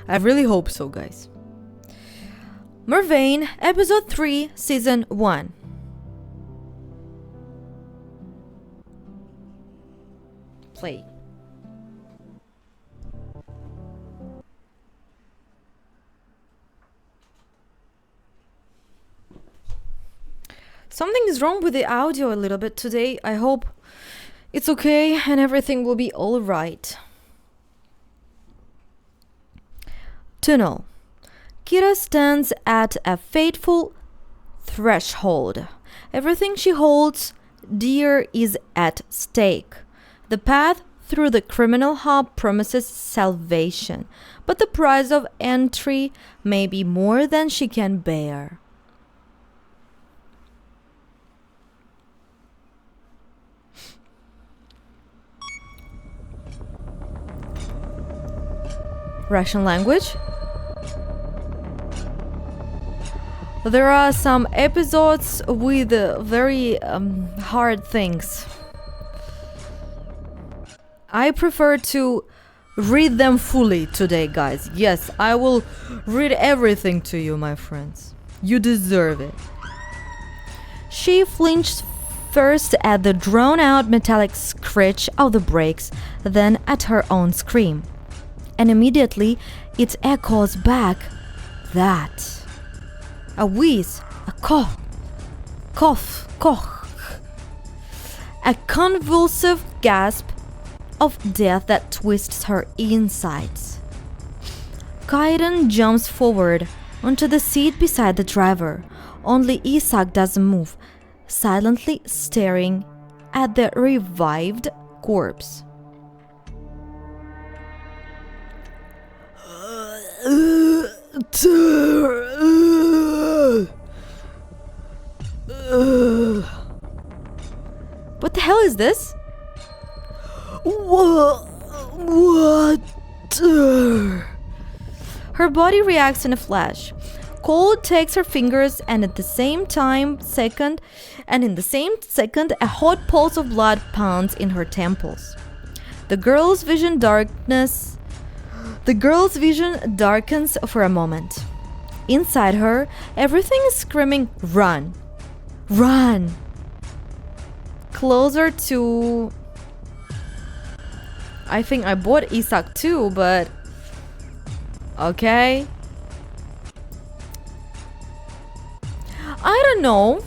I really hope so, guys. Morvaine, Episode 3, Season 1. Play. Something is wrong with the audio a little bit today. I hope it's okay and everything will be all right. Tunnel. Kira stands at a fateful threshold. Everything she holds dear is at stake. The path through the criminal hub promises salvation, but the price of entry may be more than she can bear. Russian language. There are some episodes with very hard things. I prefer to read them fully today, guys. Yes, I will read everything to you, my friends. You deserve it. She flinched first at the drawn-out metallic screech of the brakes, then at her own scream. And immediately it echoes back that. A wheeze, a cough, a convulsive gasp of death that twists her insides. Kaiden jumps forward onto the seat beside the driver. Only Isak doesn't move, silently staring at the revived corpse. What the hell is this? What? Her body reacts in a flash. Cold takes her fingers and in the same second, a hot pulse of blood pounds in her temples. The girl's vision darkens for a moment. Inside her, everything is screaming, run! Run! Closer to... I think I bought Isak too, but... Okay. I don't know.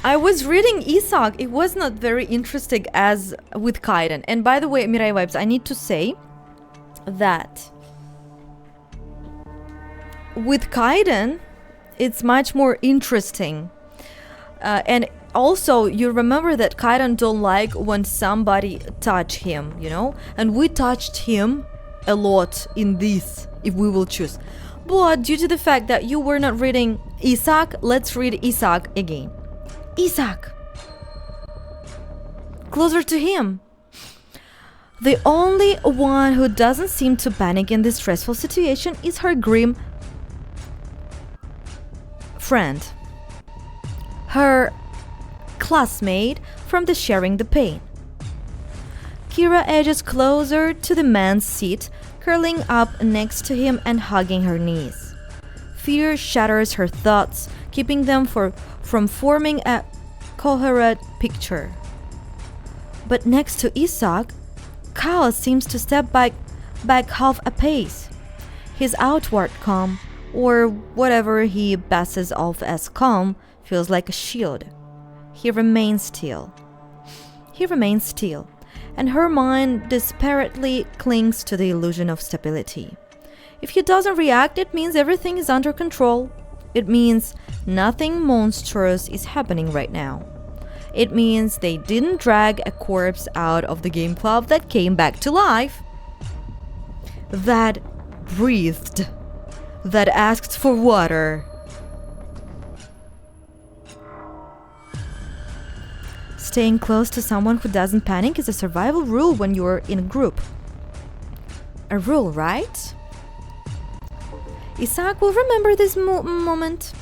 I was reading Isak. It was not very interesting as with Kaiden. And by the way, Mirai Vibes, I need to say that with Kaiden, it's much more interesting. And also, you remember that Kaiden don't like when somebody touch him, you know? And we touched him a lot in this, if we will choose. But due to the fact that you were not reading Isak, let's read Isak again. Isak! Closer to him. The only one who doesn't seem to panic in this stressful situation is her grim friend. Her classmate from the Sharing the Pain. Kira edges closer to the man's seat, curling up next to him and hugging her knees. Fear shatters her thoughts, keeping them from forming a coherent picture. But next to Isak, Chaos seems to step back half a pace. His outward calm, or whatever he passes off as calm, feels like a shield. He remains still. And her mind desperately clings to the illusion of stability. If he doesn't react, it means everything is under control. It means nothing monstrous is happening right now. It means they didn't drag a corpse out of the game club that came back to life, that breathed, that asked for water. Staying close to someone who doesn't panic is a survival rule when you're in a group. A rule, right? Isak will remember this moment.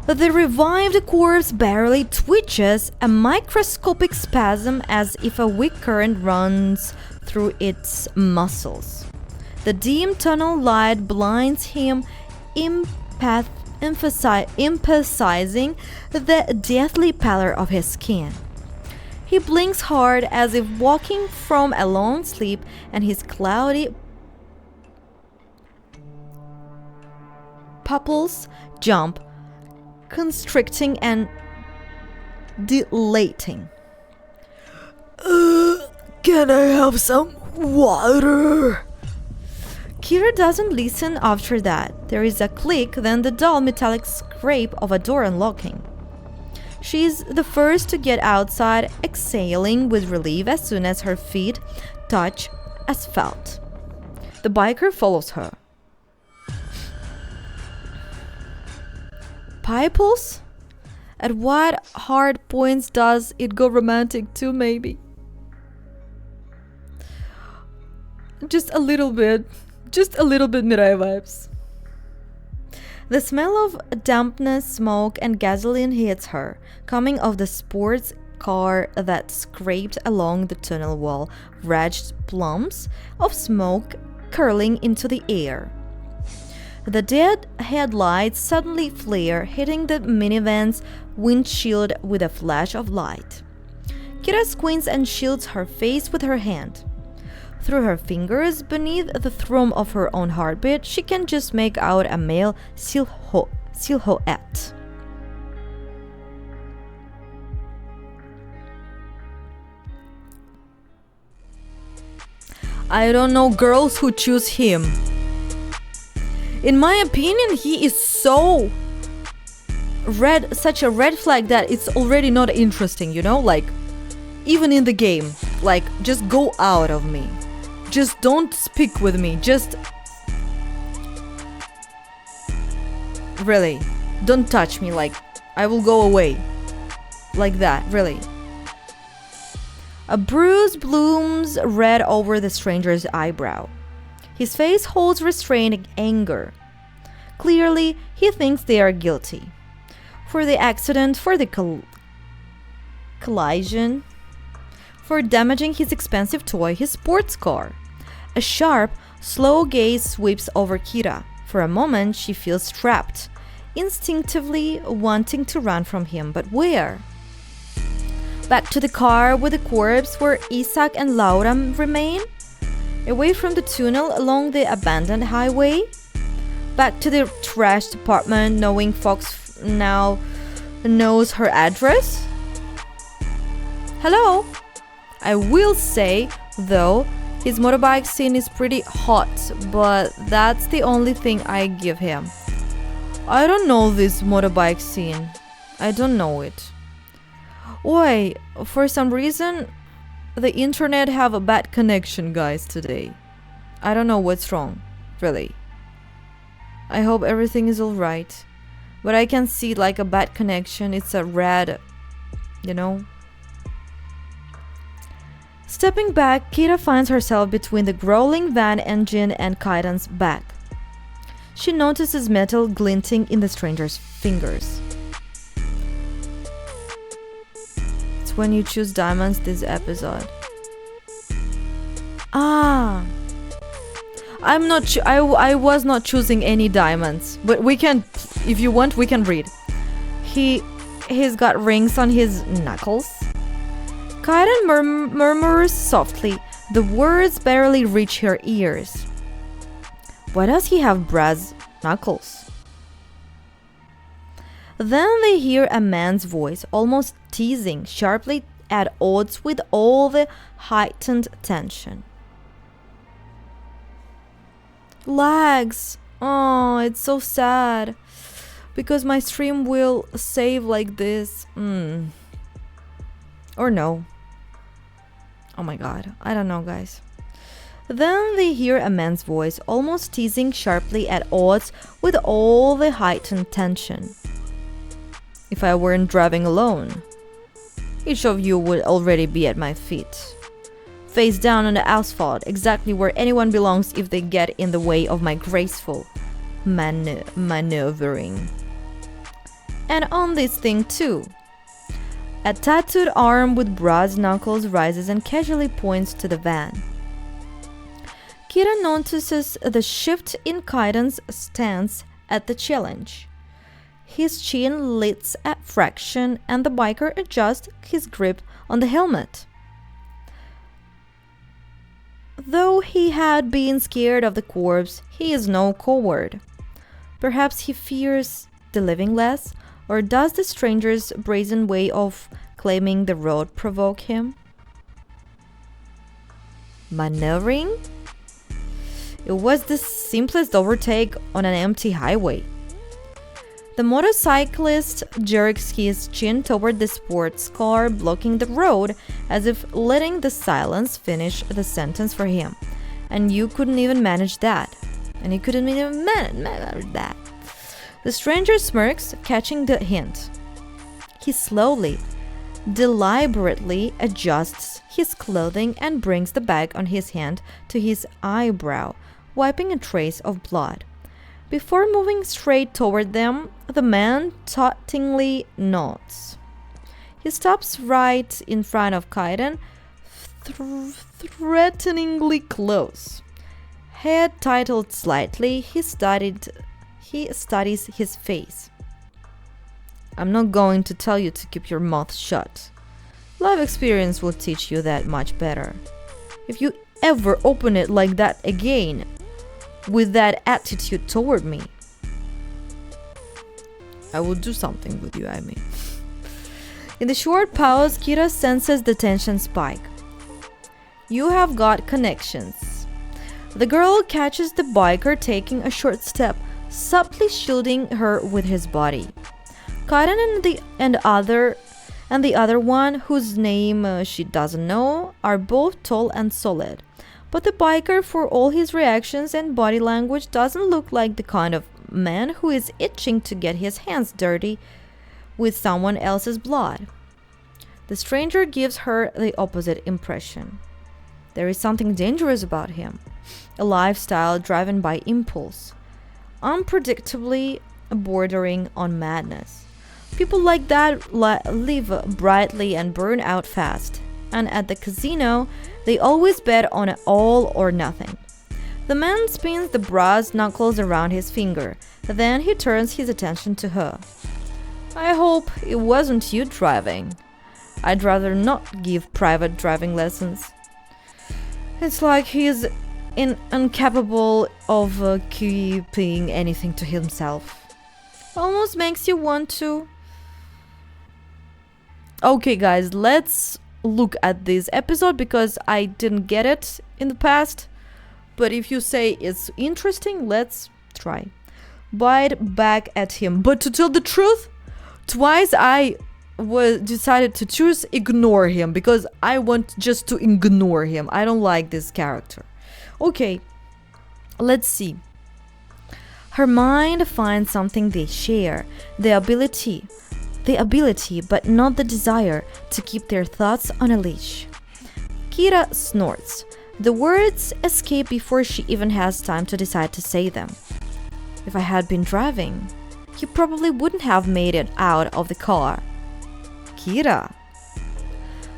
The revived corpse barely twitches, a microscopic spasm as if a weak current runs through its muscles. The dim tunnel light blinds him, emphasizing the deathly pallor of his skin. He blinks hard as if walking from a long sleep, and his cloudy pupils jump, constricting and dilating. Can I have some water? Kira doesn't listen after that. There is a click, then the dull metallic scrape of a door unlocking. She is the first to get outside, exhaling with relief as soon as her feet touch asphalt. The biker follows her. Piples? At what hard points does it go romantic too, maybe? Just a little bit Mirai vibes. The smell of dampness, smoke, and gasoline hits her, coming off the sports car that scraped along the tunnel wall, ragged plumes of smoke curling into the air. The dead headlights suddenly flare, hitting the minivan's windshield with a flash of light. Kira squints and shields her face with her hand. Through her fingers, beneath the thrum of her own heartbeat, she can just make out a male silhouette. I don't know girls who choose him. In my opinion, he is such a red flag that it's already not interesting, you know? Like, even in the game, like, just go out of me. Just don't speak with me. Just... really, don't touch me. Like, I will go away. Like that, really. A bruise blooms red over the stranger's eyebrow. His face holds restrained anger. Clearly, he thinks they are guilty. For the accident, for the collision, for damaging his expensive toy, his sports car. A sharp, slow gaze sweeps over Kira. For a moment, she feels trapped, instinctively wanting to run from him, but where? Back to the car with the corpse where Isaac and Laura remain? Away from the tunnel along the abandoned highway? Back to the trashed apartment knowing Fox now knows her address? Hello? I will say, though, his motorbike scene is pretty hot, but that's the only thing I give him. I don't know this motorbike scene. I don't know it. Oi, for some reason, the internet have a bad connection, guys, today. I don't know what's wrong, really. I hope everything is alright. But I can see like a bad connection. It's a red, you know. Stepping back, Kira finds herself between the growling van engine and Kaidan's back. She notices metal glinting in the stranger's fingers. It's when you choose diamonds this episode. Ah, I was not choosing any diamonds, but we can, if you want, we can read. He's got rings on his knuckles. Kaidan murmurs softly. The words barely reach her ears. Why does he have brass knuckles? Then they hear a man's voice, almost teasing, sharply at odds with all the heightened tension. Lags. Oh, it's so sad. Because my stream will save like this. Or no. Oh my god. I don't know, guys. Then they hear a man's voice, almost teasing, sharply at odds with all the heightened tension. If I weren't driving alone, each of you would already be at my feet. Face down on the asphalt, exactly where anyone belongs if they get in the way of my graceful maneuvering. and on this thing too. A tattooed arm with brass knuckles rises and casually points to the van. Kira notices the shift in Kaiden's stance at the challenge. His chin lifts a fraction and the biker adjusts his grip on the helmet. Though he had been scared of the corpse, he is no coward. Perhaps he fears the living less, or does the stranger's brazen way of claiming the road provoke him? Maneuvering? It was the simplest overtake on an empty highway. The motorcyclist jerks his chin toward the sports car blocking the road, as if letting the silence finish the sentence for him. And you couldn't even manage that. And he couldn't even manage that. The stranger smirks, catching the hint. He slowly, deliberately adjusts his clothing and brings the bag on his hand to his eyebrow, wiping a trace of blood. Before moving straight toward them, the man tauntingly nods. He stops right in front of Kaiden, threateningly close. Head tilted slightly, he studies his face. I'm not going to tell you to keep your mouth shut. Life experience will teach you that much better. If you ever open it like that again, with that attitude toward me, I will do something with you, I mean. In the short pause, Kira senses the tension spike. You have got connections. The girl catches the biker taking a short step, subtly shielding her with his body. Kaiden and the other one, whose name she doesn't know, are both tall and solid. But the biker, for all his reactions and body language, doesn't look like the kind of man who is itching to get his hands dirty with someone else's blood. The stranger gives her the opposite impression. There is something dangerous about him, a lifestyle driven by impulse, unpredictably bordering on madness. People like that live brightly and burn out fast, and at the casino, they always bet on all or nothing. The man spins the brass knuckles around his finger, then he turns his attention to her. I hope it wasn't you driving. I'd rather not give private driving lessons. It's like he's incapable of keeping anything to himself. Almost makes you want to. Okay guys, let's look at this episode because I didn't get it in the past. But if you say it's interesting, let's try. Bite back at him. But to tell the truth, twice I decided to choose ignore him because I want just to ignore him. I don't like this character. Okay, let's see. Her mind finds something they share, the ability, but not the desire to keep their thoughts on a leash. Kira snorts. The words escape before she even has time to decide to say them. If I had been driving, you probably wouldn't have made it out of the car. Kira.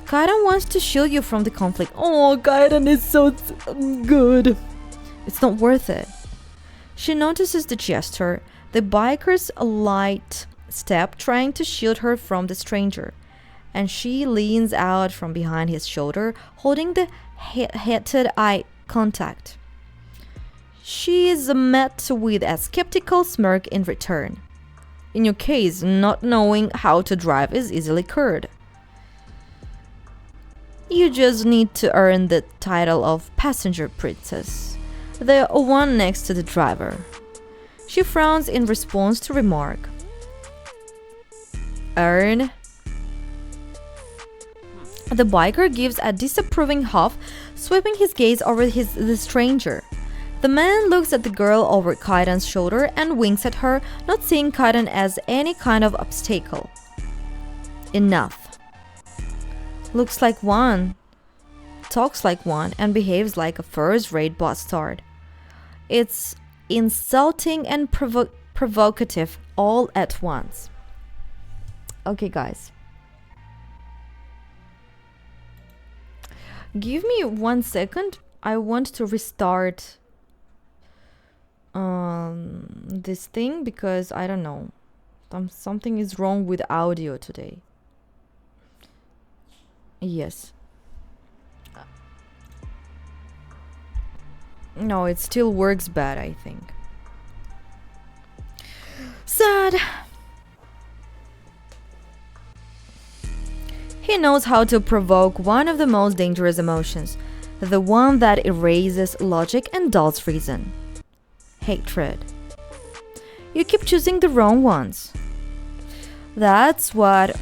Kaiden wants to shield you from the conflict. Oh, Kaiden is so good. It's not worth it. She notices the gesture, the biker's light step trying to shield her from the stranger, and she leans out from behind his shoulder, holding the heated eye contact. She is met with a skeptical smirk in return. In your case, not knowing how to drive is easily cured. You just need to earn the title of passenger princess, the one next to the driver. She frowns in response to remark. Earn? The biker gives a disapproving huff, sweeping his gaze over the stranger. The man looks at the girl over Kaiden's shoulder and winks at her, not seeing Kaiden as any kind of obstacle. Enough. Looks like one, talks like one, and behaves like a first-rate bastard. It's insulting and provocative all at once. Okay, guys. Give me 1 second. I want to restart this thing because I don't know. Something is wrong with audio today. Yes. No, it still works bad, I think. Sad. He knows how to provoke one of the most dangerous emotions, the one that erases logic and dulls reason. Hatred. You keep choosing the wrong ones. That's what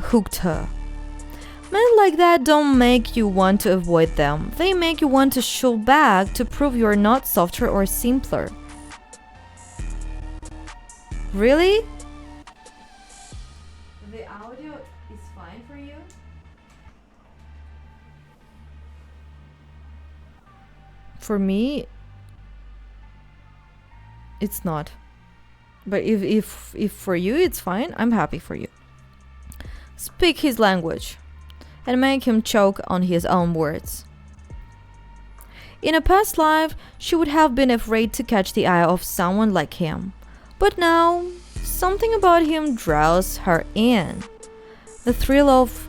hooked her. Men like that don't make you want to avoid them. They make you want to shoot back to prove you're not softer or simpler. Really? The audio is fine for you? For me, it's not. But if for you it's fine, I'm happy for you. Speak his language and make him choke on his own words. In a past life, she would have been afraid to catch the eye of someone like him. But now, something about him draws her in. The thrill of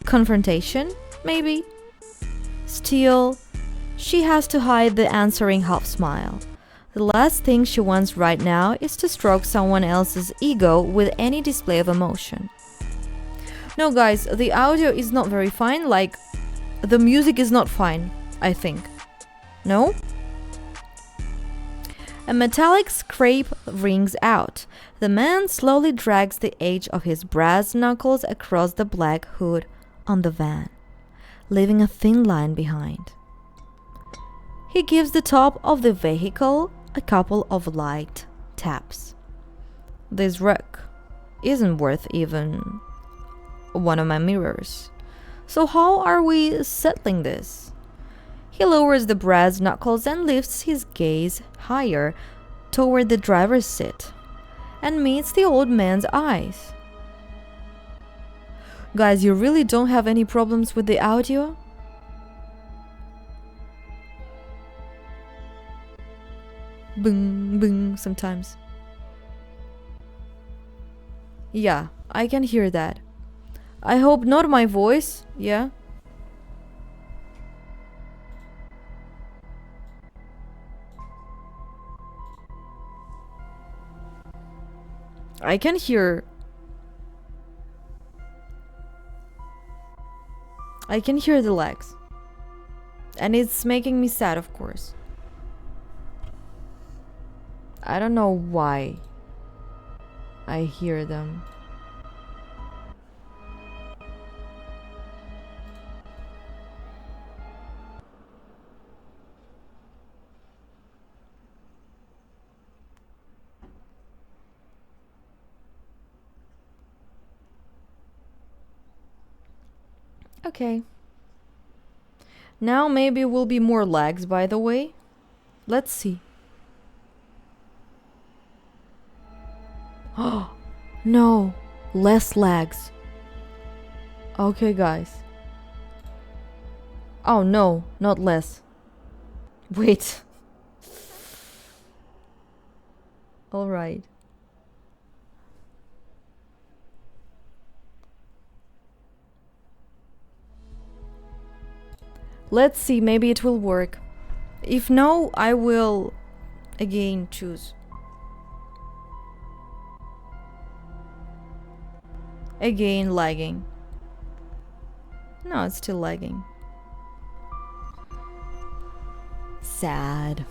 confrontation, maybe? Still, she has to hide the answering half smile. The last thing she wants right now is to stroke someone else's ego with any display of emotion. No, guys, the audio is not very fine, like, the music is not fine, I think. No? A metallic scrape rings out. The man slowly drags the edge of his brass knuckles across the black hood on the van, leaving a thin line behind. He gives the top of the vehicle a couple of light taps. This wreck isn't worth even one of my mirrors. So how are we settling this? He lowers the brass knuckles and lifts his gaze higher toward the driver's seat and meets the old man's eyes. Guys, you really don't have any problems with the audio? Boom, boom, sometimes. Yeah, I can hear that. I hope not my voice, yeah? I can hear the legs. And it's making me sad, of course. I don't know why I hear them. Okay. Now maybe will be more lags, by the way. Let's see. Oh, no. Less lags. Okay, guys. Oh, no. Not less. Wait. Alright. Let's see, maybe it will work. If no, I will again choose. Again lagging. No, it's still lagging. Sad.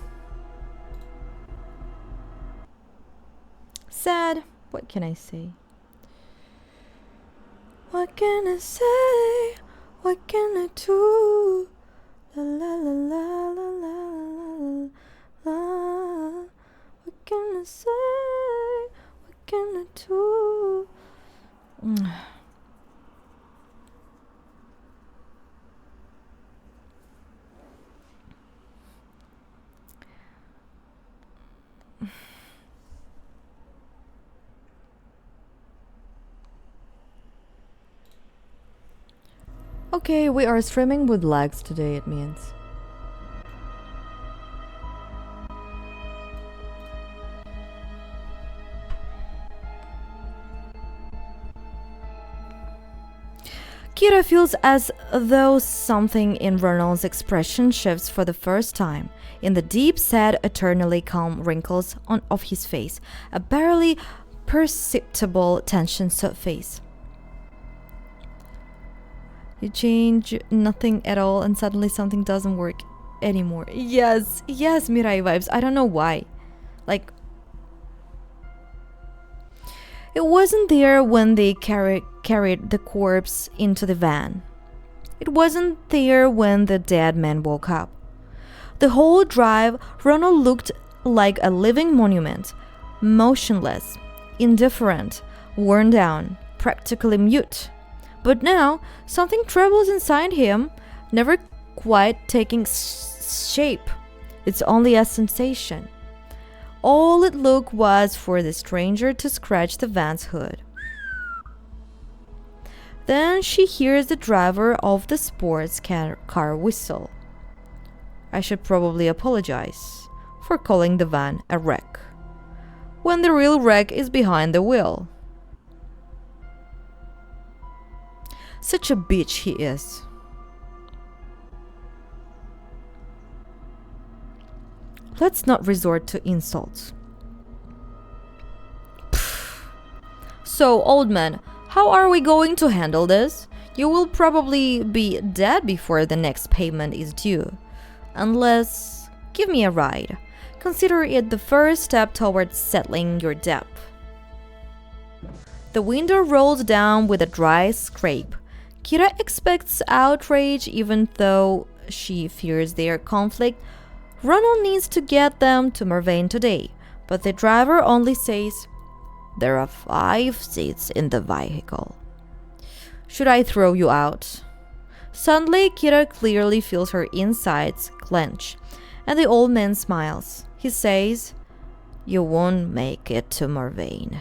Sad. What can I say? What can I say? What can I do? La la la la la la la. What can I say? What can I do? Okay, we are streaming with lags today, it means. Kira feels as though something in Ronald's expression shifts for the first time. In the deep, sad, eternally calm wrinkles of his face, a barely perceptible tension surface. You change nothing at all and suddenly something doesn't work anymore. Yes, Mirai vibes. I don't know why. Like, it wasn't there when they carried the corpse into the van. It wasn't there when the dead man woke up. The whole drive, Ronald looked like a living monument, motionless, indifferent, worn down, practically mute. But now, something troubles inside him, never quite taking shape. It's only a sensation. All it took was for the stranger to scratch the van's hood. Then she hears the driver of the sports car whistle. I should probably apologize for calling the van a wreck, when the real wreck is behind the wheel. Such a bitch he is. Let's not resort to insults. So, old man, how are we going to handle this? You will probably be dead before the next payment is due. Unless, give me a ride. Consider it the first step towards settling your debt. The window rolls down with a dry scrape. Kira expects outrage even though she fears their conflict. Ronald needs to get them to Morvaine today, but the driver only says, "There are 5 seats in the vehicle. Should I throw you out?" Suddenly, Kira clearly feels her insides clench, and the old man smiles. He says, "You won't make it to Morvaine."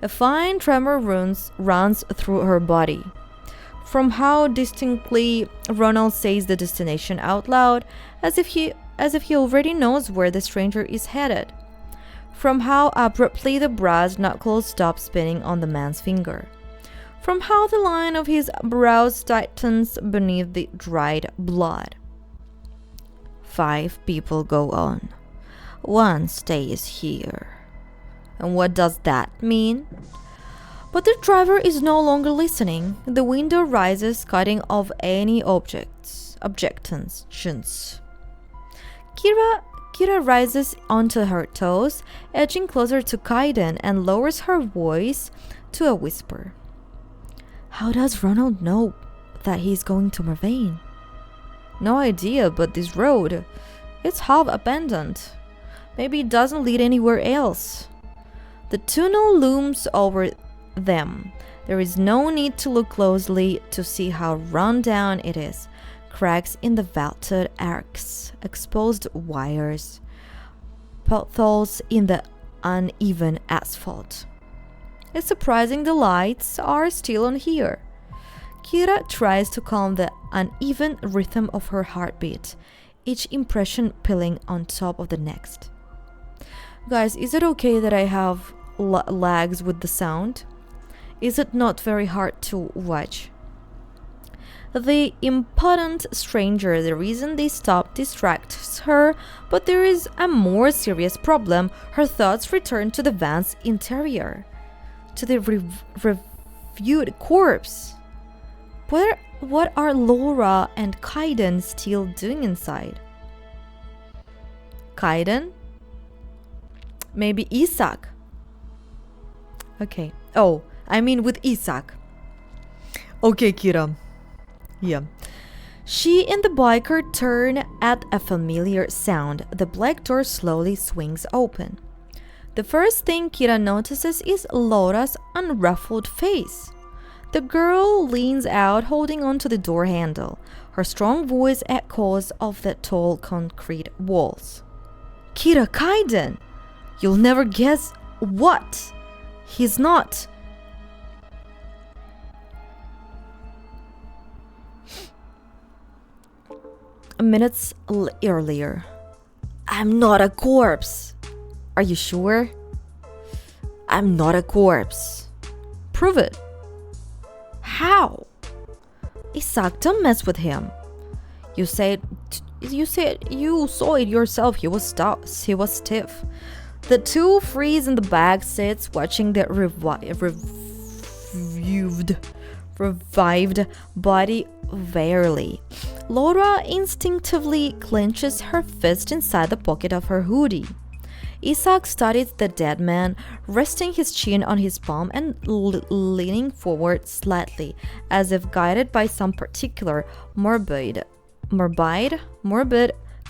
A fine tremor runs through her body. From how distinctly Ronald says the destination out loud, as if he already knows where the stranger is headed. From how abruptly the brass knuckles stop spinning on the man's finger. From how the line of his brows tightens beneath the dried blood. 5 people go on. 1 stays here. And what does that mean? But the driver is no longer listening. The window rises, cutting off any objections. Kira rises onto her toes, edging closer to Kaiden, and lowers her voice to a whisper. How does Ronald know that he's going to Morvaine? No idea, but this road, it's half abandoned. Maybe it doesn't lead anywhere else. The tunnel looms over them. There is no need to look closely to see how run down it is. Cracks in the vaulted arcs, exposed wires, potholes in the uneven asphalt. It's surprising the lights are still on here. Kira tries to calm the uneven rhythm of her heartbeat, each impression piling on top of the next. Guys, is it okay that I have lags with the sound? Is it not very hard to watch? The impotent stranger, the reason they stop distracts her, but there is a more serious problem. Her thoughts return to the van's interior, to the reviewed corpse. What are Laura and Kaiden still doing inside? Kaiden? Maybe Isaac? Okay. Oh, I mean with Isaac. Okay, Kira. Yeah. She and the biker turn at a familiar sound. The black door slowly swings open. The first thing Kira notices is Laura's unruffled face. The girl leans out, holding onto the door handle. Her strong voice echoes off the tall concrete walls. Kira, Kaiden! You'll never guess what? He's not. Minutes earlier. I'm not a corpse. Are you sure? I'm not a corpse. Prove it. How? Isaac, don't mess with him. You said you saw it yourself. He was stiff. The two freeze in the back seats, watching the revived body warily. Laura instinctively clenches her fist inside the pocket of her hoodie. Isaac studies the dead man, resting his chin on his palm and leaning forward slightly, as if guided by some particular morbid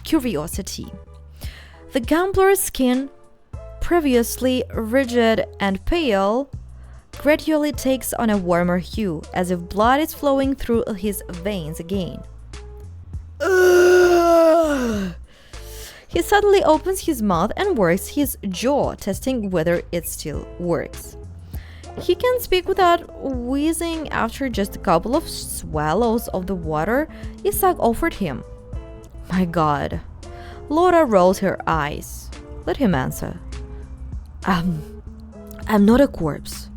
curiosity. The gambler's skin, previously rigid and pale, gradually takes on a warmer hue, as if blood is flowing through his veins again. He suddenly opens his mouth and works his jaw, testing whether it still works. He can speak without wheezing after just a couple of swallows of the water Isaac offered him. My God. Laura rolls her eyes. Let him answer. I'm not a corpse.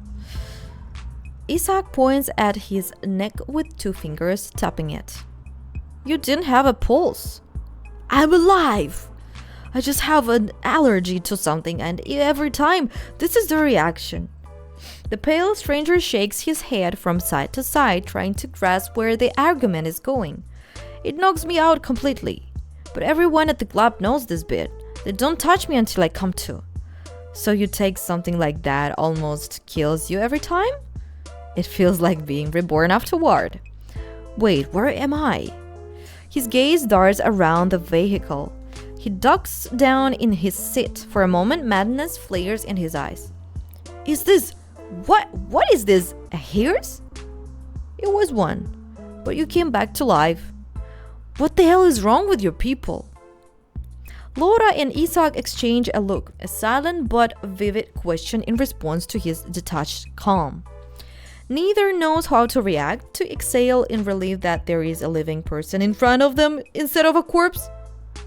Isaac points at his neck with two fingers, tapping it. You didn't have a pulse. I'm alive. I just have an allergy to something, and every time this is the reaction. The pale stranger shakes his head from side to side, trying to grasp where the argument is going. It knocks me out completely. But everyone at the club knows this bit. They don't touch me until I come to. So you take something like that almost kills you every time? It feels like being reborn afterward. Wait, where am I? His gaze darts around the vehicle. He ducks down in his seat. For a moment, madness flares in his eyes. Is this... What is this? A hearse? It was one, but you came back to life. What the hell is wrong with your people? Laura and Isaac exchange a look, a silent but vivid question in response to his detached calm. Neither knows how to react, to exhale in relief that there is a living person in front of them instead of a corpse,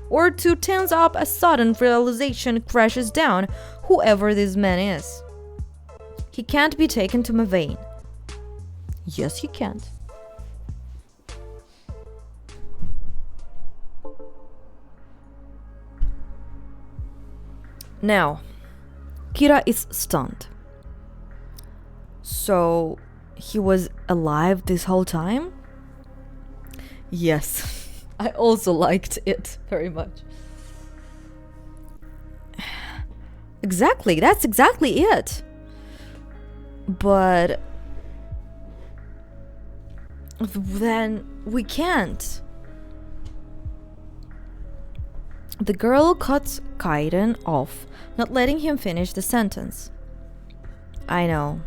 or to tense up as sudden realization crashes down whoever this man is. He can't be taken to Morvaine. Yes, he can't. Now, Kira is stunned. So, he was alive this whole time? Yes, I also liked it very much. Exactly, that's exactly it. But then we can't. The girl cuts Kaiden off, not letting him finish the sentence. I know.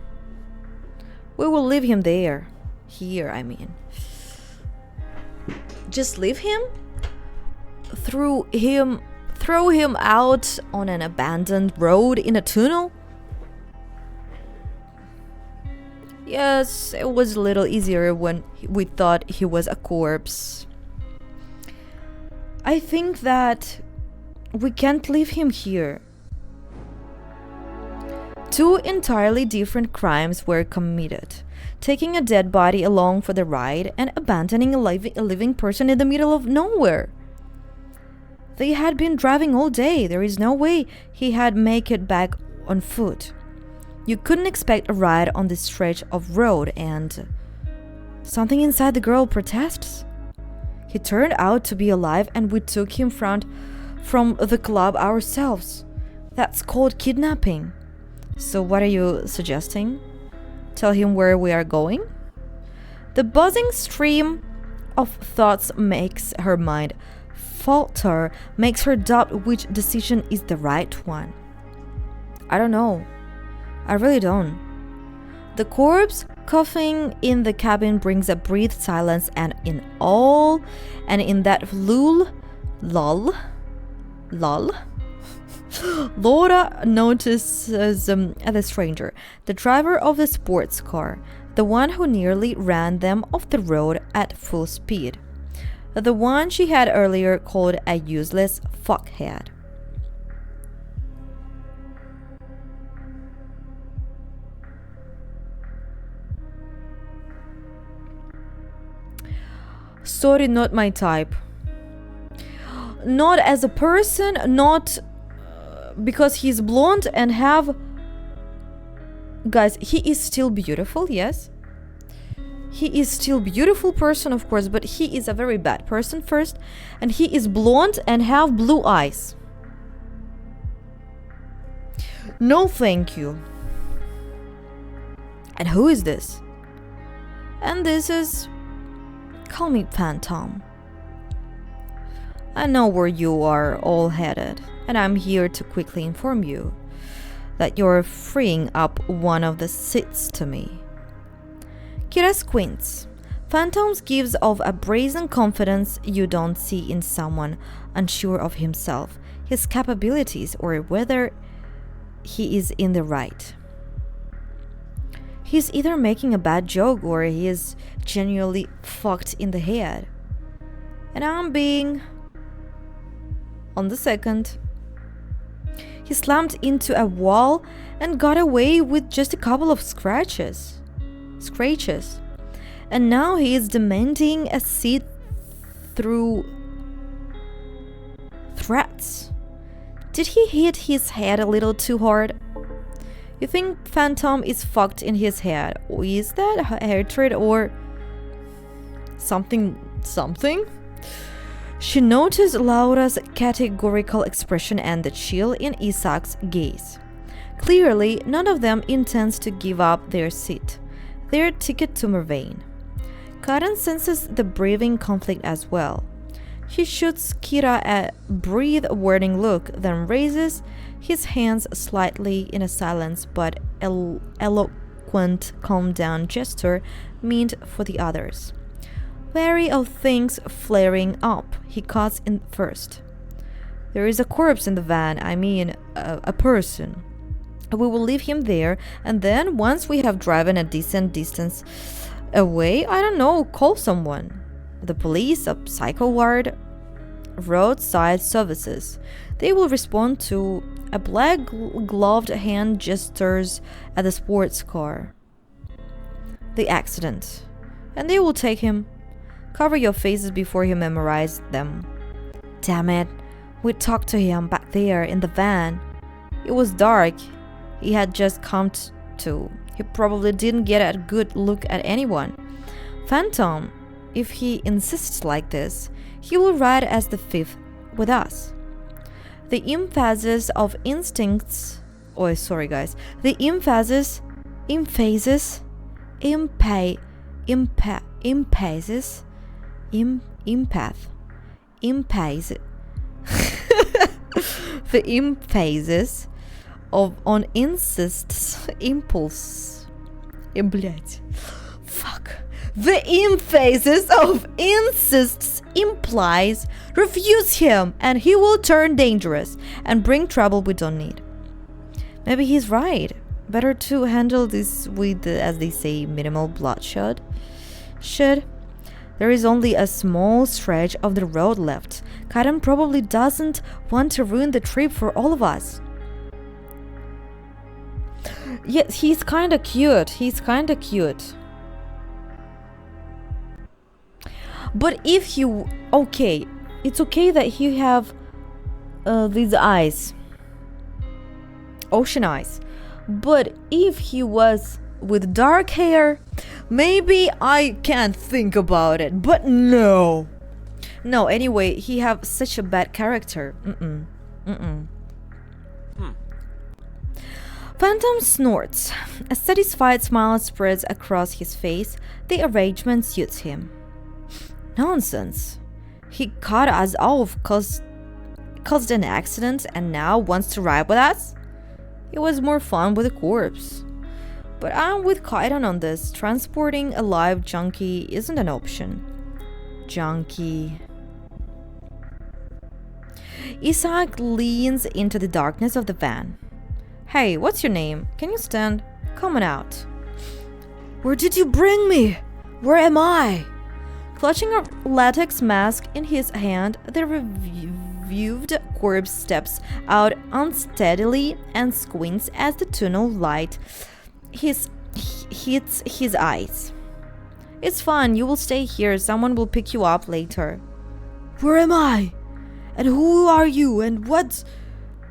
We will leave him there. Here, I mean. Just leave him? Throw him out on an abandoned road in a tunnel? Yes, it was a little easier when we thought he was a corpse. I think that we can't leave him here. Two entirely different crimes were committed. Taking a dead body along for the ride and abandoning a living person in the middle of nowhere. They had been driving all day. There is no way he had make it back on foot. You couldn't expect a ride on this stretch of road, and something inside the girl protests. He turned out to be alive and we took him from the club ourselves. That's called kidnapping. So what are you suggesting? Tell him where we are going? The buzzing stream of thoughts makes her mind falter, makes her doubt which decision is the right one. I don't know. I really don't. The corpse coughing in the cabin brings a brief silence, and in that lull, Laura notices the stranger, the driver of the sports car, the one who nearly ran them off the road at full speed. the one she had earlier called a useless fuckhead. Sorry, not my type. Not as a person, not because he's blonde and have... Guys, he is still beautiful, yes. He is still beautiful person, of course, but he is a very bad person first. And he is blonde and have blue eyes. No, thank you. And who is this? And this is... Call me Phantom. I know where you are all headed, and I'm here to quickly inform you that you're freeing up one of the seats to me. Kira squints. Phantom gives off a brazen confidence you don't see in someone unsure of himself, his capabilities, or whether he is in the right. He's either making a bad joke or he is genuinely fucked in the head. And I'm being... On the second. He slammed into a wall and got away with just a couple of scratches. And now he is demanding a seat through threats. Did he hit his head a little too hard? You think Phantom is fucked in his head? Or is that hatred or something? She noticed Laura's categorical expression and the chill in Isaac's gaze. Clearly, none of them intends to give up their seat, their ticket to Morvaine. Karen senses the breathing conflict as well. He shoots Kira a breathe warning look, then raises his hands slightly in a silence but eloquent calm down gesture meant for the others. Wary of things flaring up, he cuts in first. There is a corpse in the van, a person. We will leave him there, and then once we have driven a decent distance away, I don't know, call someone. The police, a psycho ward, roadside services. They will respond to a black-gloved hand gestures at the sports car. The accident. And they will take him. Cover your faces before you memorize them. Damn it. We talked to him back there in the van. It was dark. He had just come to. He probably didn't get a good look at anyone. Phantom, if he insists like this, he will ride as the fifth with us. The emphasis of instincts... Oh, sorry guys. The emphasis... Emphasis... Empath... The emphasis of on insists impulse. Fuck. The emphasis of insists implies refuse him and he will turn dangerous and bring trouble we don't need. Maybe he's right. Better to handle this with, as they say, minimal bloodshed. There is only a small stretch of the road left. Karen probably doesn't want to ruin the trip for all of us. Yes, he's kinda cute. But if you... Okay, it's okay that he have these eyes. Ocean eyes. But if he was with dark hair, maybe I can't think about it. But no. No, anyway, he have such a bad character. Phantom snorts. A satisfied smile spreads across his face. The arrangement suits him. Nonsense. He cut us off caused an accident and now wants to ride with us? It was more fun with a corpse. But I'm with Kaidan on this. Transporting a live junkie isn't an option. Junkie. Isaac leans into the darkness of the van. Hey, what's your name? Can you stand? Come on out. Where did you bring me? Where am I? Clutching a latex mask in his hand, the reviewed corpse steps out unsteadily and squints as the tunnel light hits his eyes. It's fine, you will stay here, someone will pick you up later. Where am I? And who are you? And what's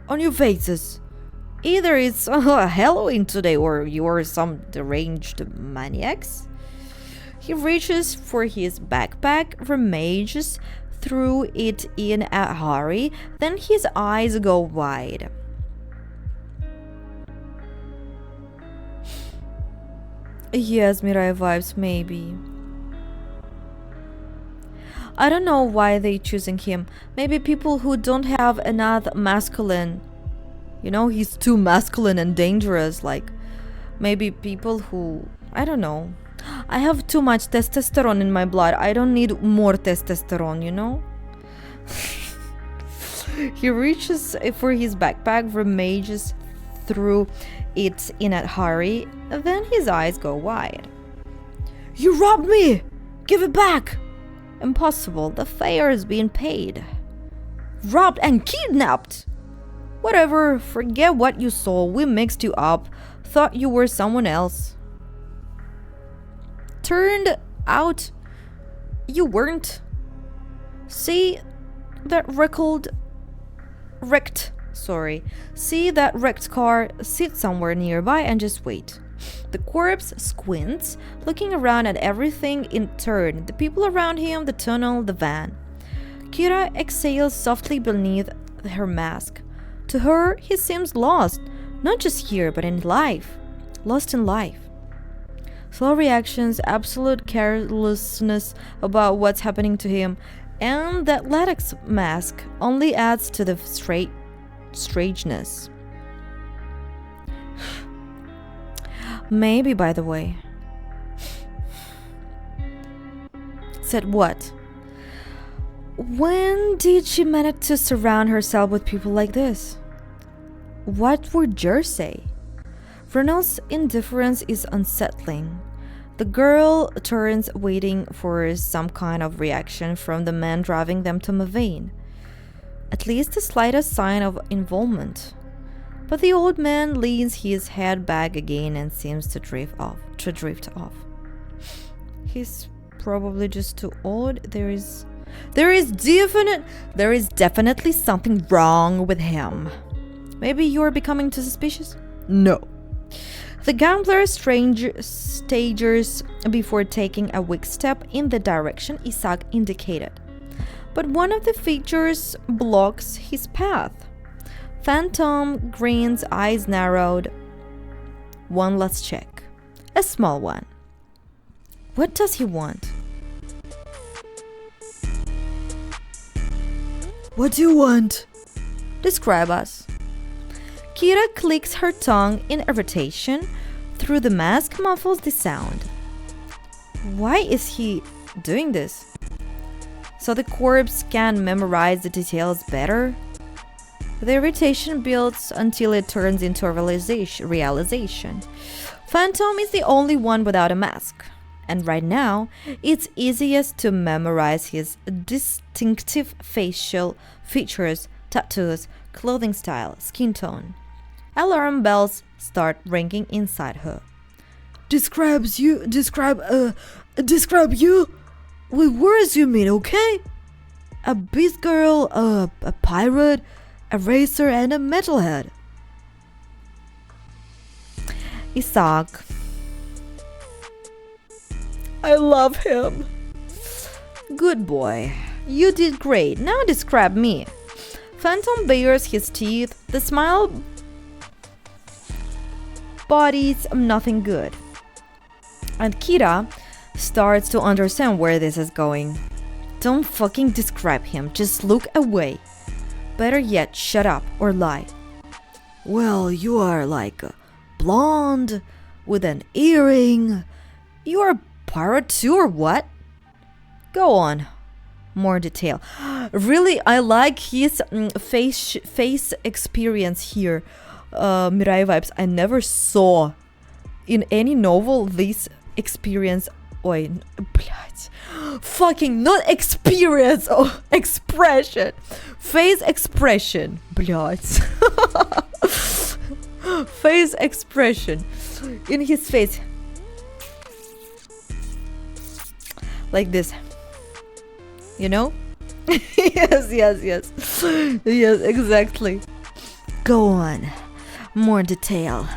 on your faces? Either it's Halloween today or you're some deranged maniacs. He reaches for his backpack, ramages through it in a hurry, then his eyes go wide. Yes, Mirai vibes, maybe. I don't know why they choosing him. Maybe people who don't have enough masculine. You know, he's too masculine and dangerous. Like, maybe people who, I don't know. I have too much testosterone in my blood. I don't need more testosterone, you know? He reaches for his backpack, ramages through it in a hurry, then his eyes go wide. You robbed me! Give it back! Impossible, the fare is being paid. Robbed and kidnapped! Whatever, forget what you saw, we mixed you up, thought you were someone else. Turned out you weren't. See that wrecked car, sit somewhere nearby and just wait. The corpse squints, looking around at everything in turn, the people around him, the tunnel, the van. Kira exhales softly beneath her mask. To her, he seems lost, not just here, but in life. Lost in life. Slow reactions, absolute carelessness about what's happening to him, and that latex mask only adds to the strangeness. Maybe, by the way. Said what? When did she manage to surround herself with people like this? What would Jer say? Ronald's indifference is unsettling. The girl turns, waiting for some kind of reaction from the man driving them to Morvaine. At least the slightest sign of involvement. But the old man leans his head back again and seems to drift off. He's probably just too old. There is definitely something wrong with him. Maybe you're becoming too suspicious? No. The gambler stagers before taking a weak step in the direction Isaac indicated. But one of the figures blocks his path. Phantom grins, eyes narrowed. One last check. A small one. What does he want? What do you want? Describe us. Kira clicks her tongue in irritation. Through the mask muffles the sound. Why is he doing this? So the corpse can memorize the details better? The irritation builds until it turns into a realization. Phantom is the only one without a mask. And right now, it's easiest to memorize his distinctive facial features, tattoos, clothing style, skin tone. Alarm bells start ringing inside her. Describe you? With words you mean, okay? A beast girl, a pirate, a racer, and a metalhead. Isaac. I love him. Good boy. You did great. Now describe me. Phantom bares his teeth. The smile body's nothing good. And Kira starts to understand where this is going. Don't fucking describe him. Just look away. Better yet, shut up or lie. Well, you are like blonde with an earring. You're a pirate too or what? Go on. More detail. Really, I like his face experience here. Mirai vibes. I never saw in any novel this experience Ой, блядь. Fucking not experience, oh, expression. Face expression. Блядь. Face expression. In his face. Like this. You know? Yes. Yes, exactly. Go on. More detail.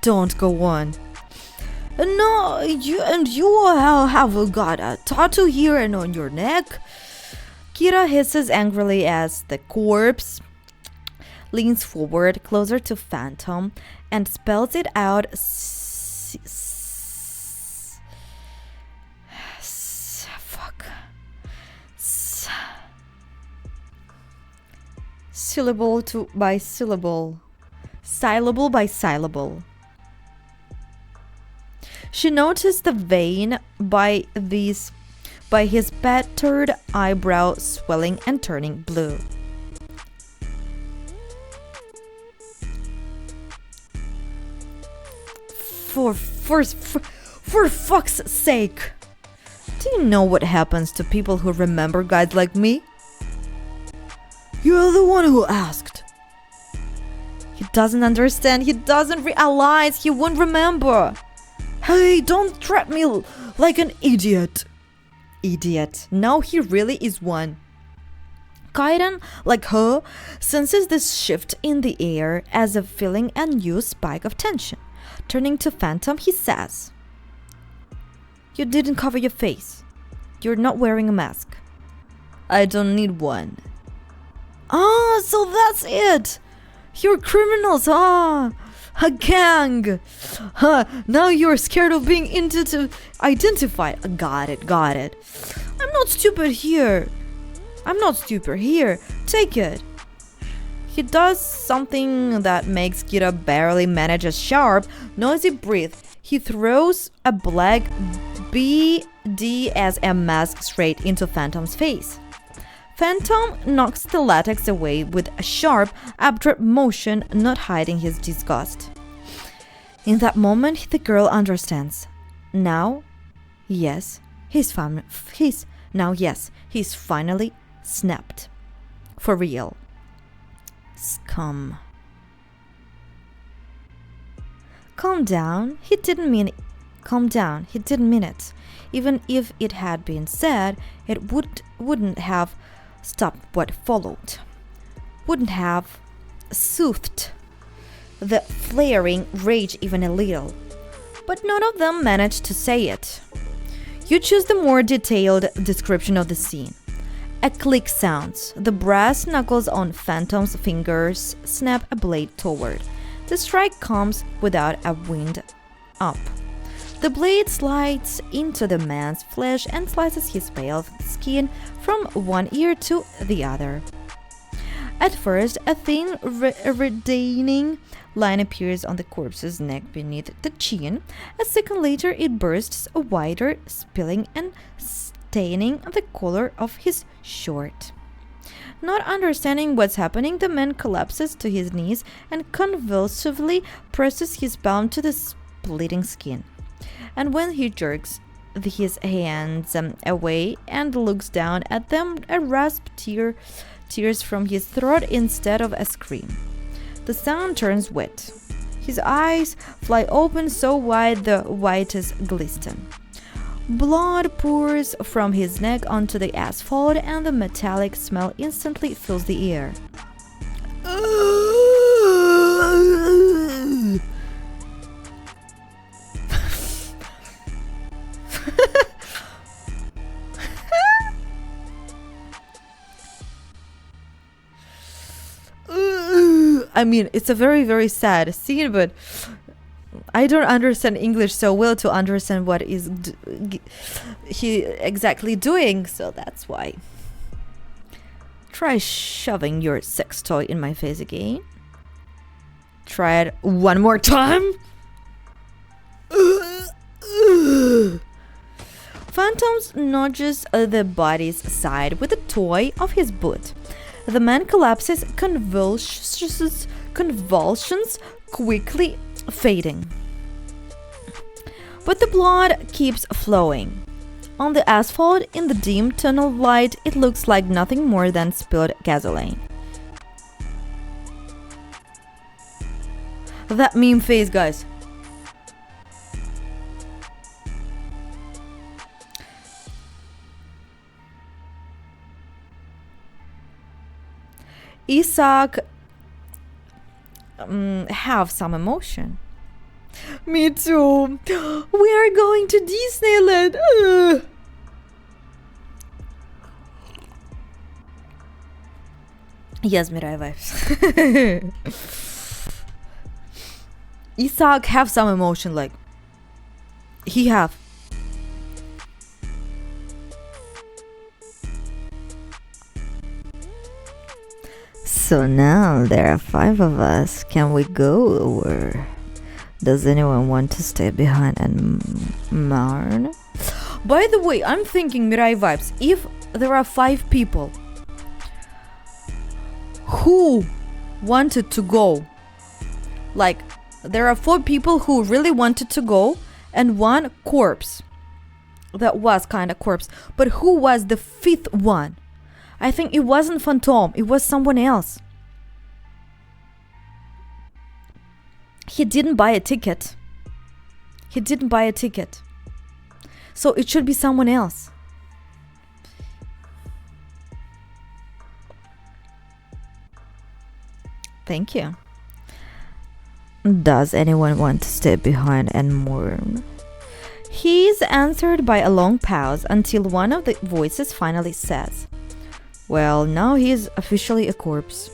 Don't go on. No, you have got a tattoo here and on your neck. Kira hisses angrily as the corpse leans forward closer to Phantom and spells it out syllable by syllable. Syllable by syllable. She noticed the vein by his battered eyebrow swelling and turning blue. For fuck's sake! Do you know what happens to people who remember guys like me? You're the one who asked. He doesn't understand. He doesn't realize. He won't remember. Hey, don't treat me like an idiot. Idiot. Now he really is one. Kaiden, like her, senses this shift in the air as if feeling a new spike of tension. Turning to Phantom, he says, "You didn't cover your face. You're not wearing a mask." "I don't need one." "Ah, so that's it. You're criminals, ah. A gang. Huh, now you're scared of being identified. Got it. I'm not stupid here. Take it." He does something that makes Kira barely manage a sharp, noisy breath. He throws a black BDSM mask straight into Phantom's face. Phantom knocks the latex away with a sharp, abrupt motion, not hiding his disgust. In that moment, the girl understands. Now, yes, he's finally snapped. For real. Scum. Calm down. He didn't mean it. Even if it had been said, it wouldn't have stopped what followed. Wouldn't have soothed the flaring rage even a little. But none of them managed to say it. You choose the more detailed description of the scene. A click sounds. The brass knuckles on Phantom's fingers snap a blade toward. The strike comes without a wind up. The blade slides into the man's flesh and slices his pale skin from one ear to the other. At first, a thin, reddening line appears on the corpse's neck beneath the chin. A second later, it bursts wider, spilling and staining the collar of his shirt. Not understanding what's happening, the man collapses to his knees and convulsively presses his palm to the bleeding skin. And when he jerks his hands away and looks down at them, a rasp tears from his throat instead of a scream. The sound turns wet. His eyes fly open so wide the whites glisten. Blood pours from his neck onto the asphalt, and the metallic smell instantly fills the air. I mean, it's a very, very sad scene, but I don't understand English so well to understand what is he exactly doing, so that's why. Try shoving your sex toy in my face again. Try it one more time. Phantoms nudges the body's side with the toy of his boot. The man collapses, convulsions quickly fading. But the blood keeps flowing. On the asphalt, in the dim tunnel light, it looks like nothing more than spilled gasoline. That meme face, guys. Isaac have some emotion. Me too. We are going to Disneyland. Yes, Mirai vibes. Isaac have some emotion, like he have. So now there are 5 of us. Can we go, or does anyone want to stay behind and mourn? By the way, I'm thinking, Mirai vibes, if there are 5 people who wanted to go, like there are 4 people who really wanted to go and 1 corpse that was kind of corpse, but who was the 5th one? I think it wasn't Phantom, it was someone else. He didn't buy a ticket. So it should be someone else. Thank you. Does anyone want to stay behind and mourn? He's answered by a long pause until one of the voices finally says, well, now he's officially a corpse.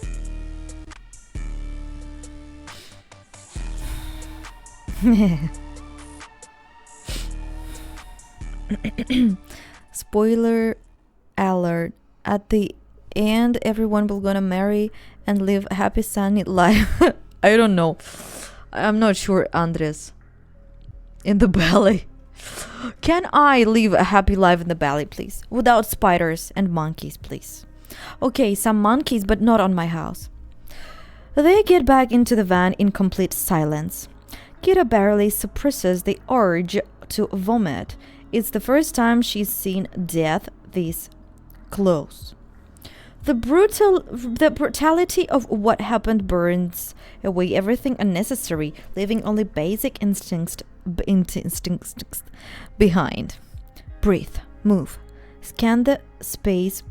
Spoiler alert. At the end, everyone will gonna marry and live a happy sunny life. I don't know. I'm not sure, Andres. In the valley. Can I live a happy life in the valley, please? Without spiders and monkeys, please. Okay, some monkeys, but not on my house. They get back into the van in complete silence. Kira barely suppresses the urge to vomit. It's the first time she's seen death this close. The brutality of what happened burns away everything unnecessary, leaving only basic instincts behind. Breathe, move, scan the space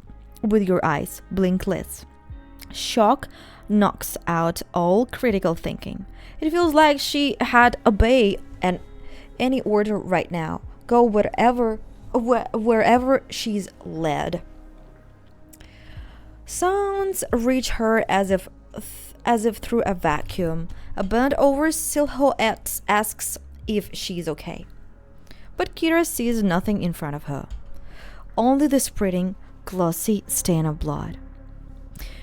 with your eyes, blink less. Shock knocks out all critical thinking. It feels like she had obey any order right now. Go wherever she's led. Sounds reach her as if through a vacuum. A bent over silhouette asks if she's okay. But Kira sees nothing in front of her. Only the spreading, glossy stain of blood.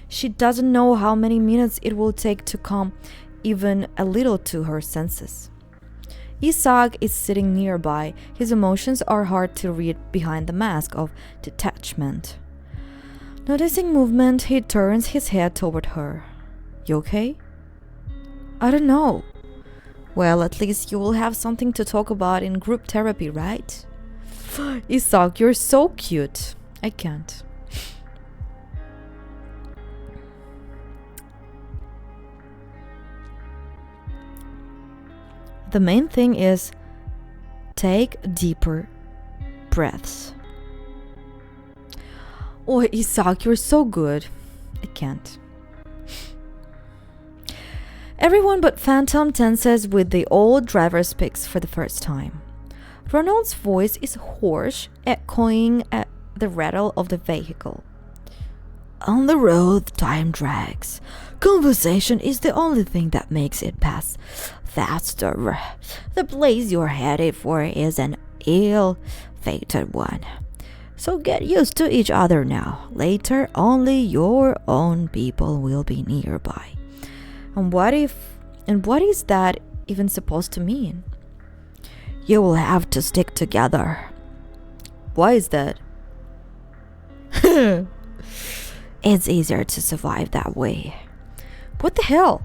She doesn't know how many minutes it will take to come even a little to her senses. Isaac is sitting nearby. His emotions are hard to read behind the mask of detachment. Noticing movement, he turns his head toward her. You okay? I don't know. Well, at least you will have something to talk about in group therapy, right? Isaac, you're so cute. I can't. The main thing is take deeper breaths. Oh, Isaac, you're so good. I can't. Everyone but Phantom tenses with the old driver speaks for the first time. Ronald's voice is hoarse, echoing at the rattle of the vehicle. On the road, time drags. Conversation is the only thing that makes it pass faster. The place you're headed for is an ill-fated one. So get used to each other now. Later, only your own people will be nearby. And what is that even supposed to mean? You will have to stick together. Why is that? It's easier to survive that way. What the hell?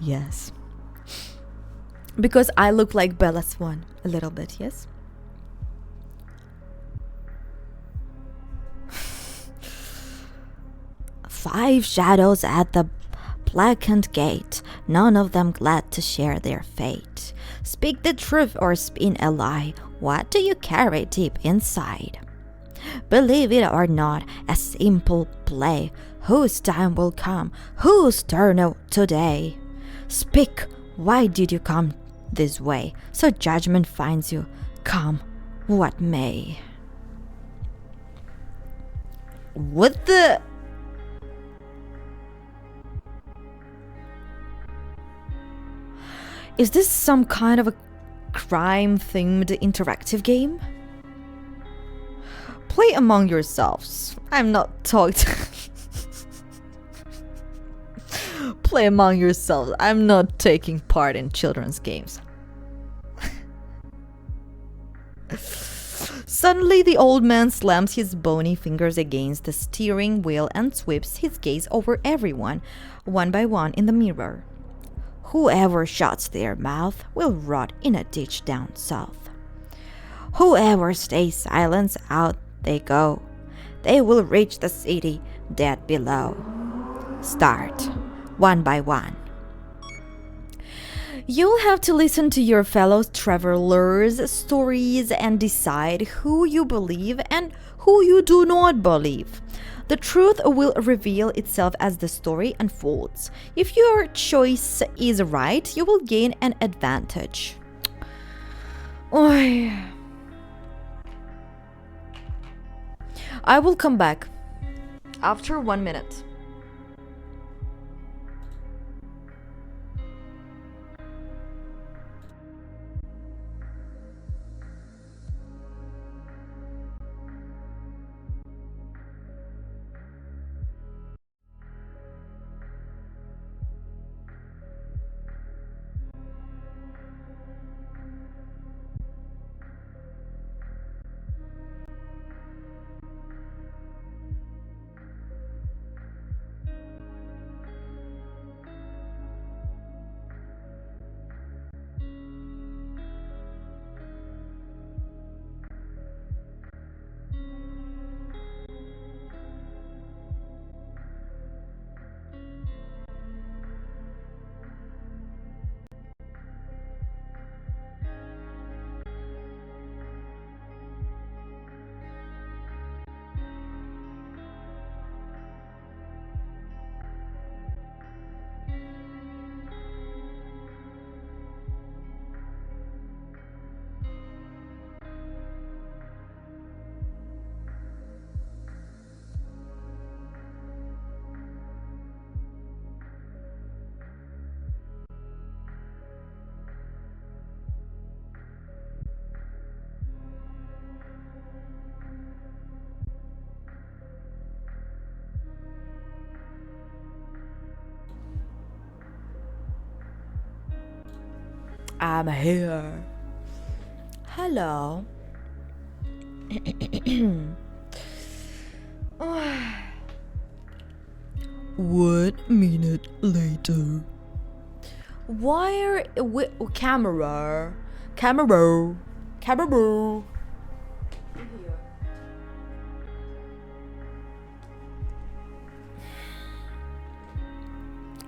Yes. Because I look like Bella Swan a little bit, yes? Five shadows at the blackened gate, none of them glad to share their fate. Speak the truth or spin a lie, what do you carry deep inside? Believe it or not, a simple play, whose time will come, whose turn today? Speak, why did you come this way, so judgment finds you, come what may. What the... Is this some kind of a crime-themed interactive game? Play among yourselves. I'm not talking... Play among yourselves. I'm not taking part in children's games. Suddenly, the old man slams his bony fingers against the steering wheel and sweeps his gaze over everyone, one by one in the mirror. Whoever shuts their mouth will rot in a ditch down south. Whoever stays silent, out they go. They will reach the city dead below. Start, one by one. You'll have to listen to your fellow travelers' stories and decide who you believe and who you do not believe. The truth will reveal itself as the story unfolds. If your choice is right, you will gain an advantage. Oy. I will come back after 1 minute. I'm here. Hello. 1 minute later. Why are we, camera?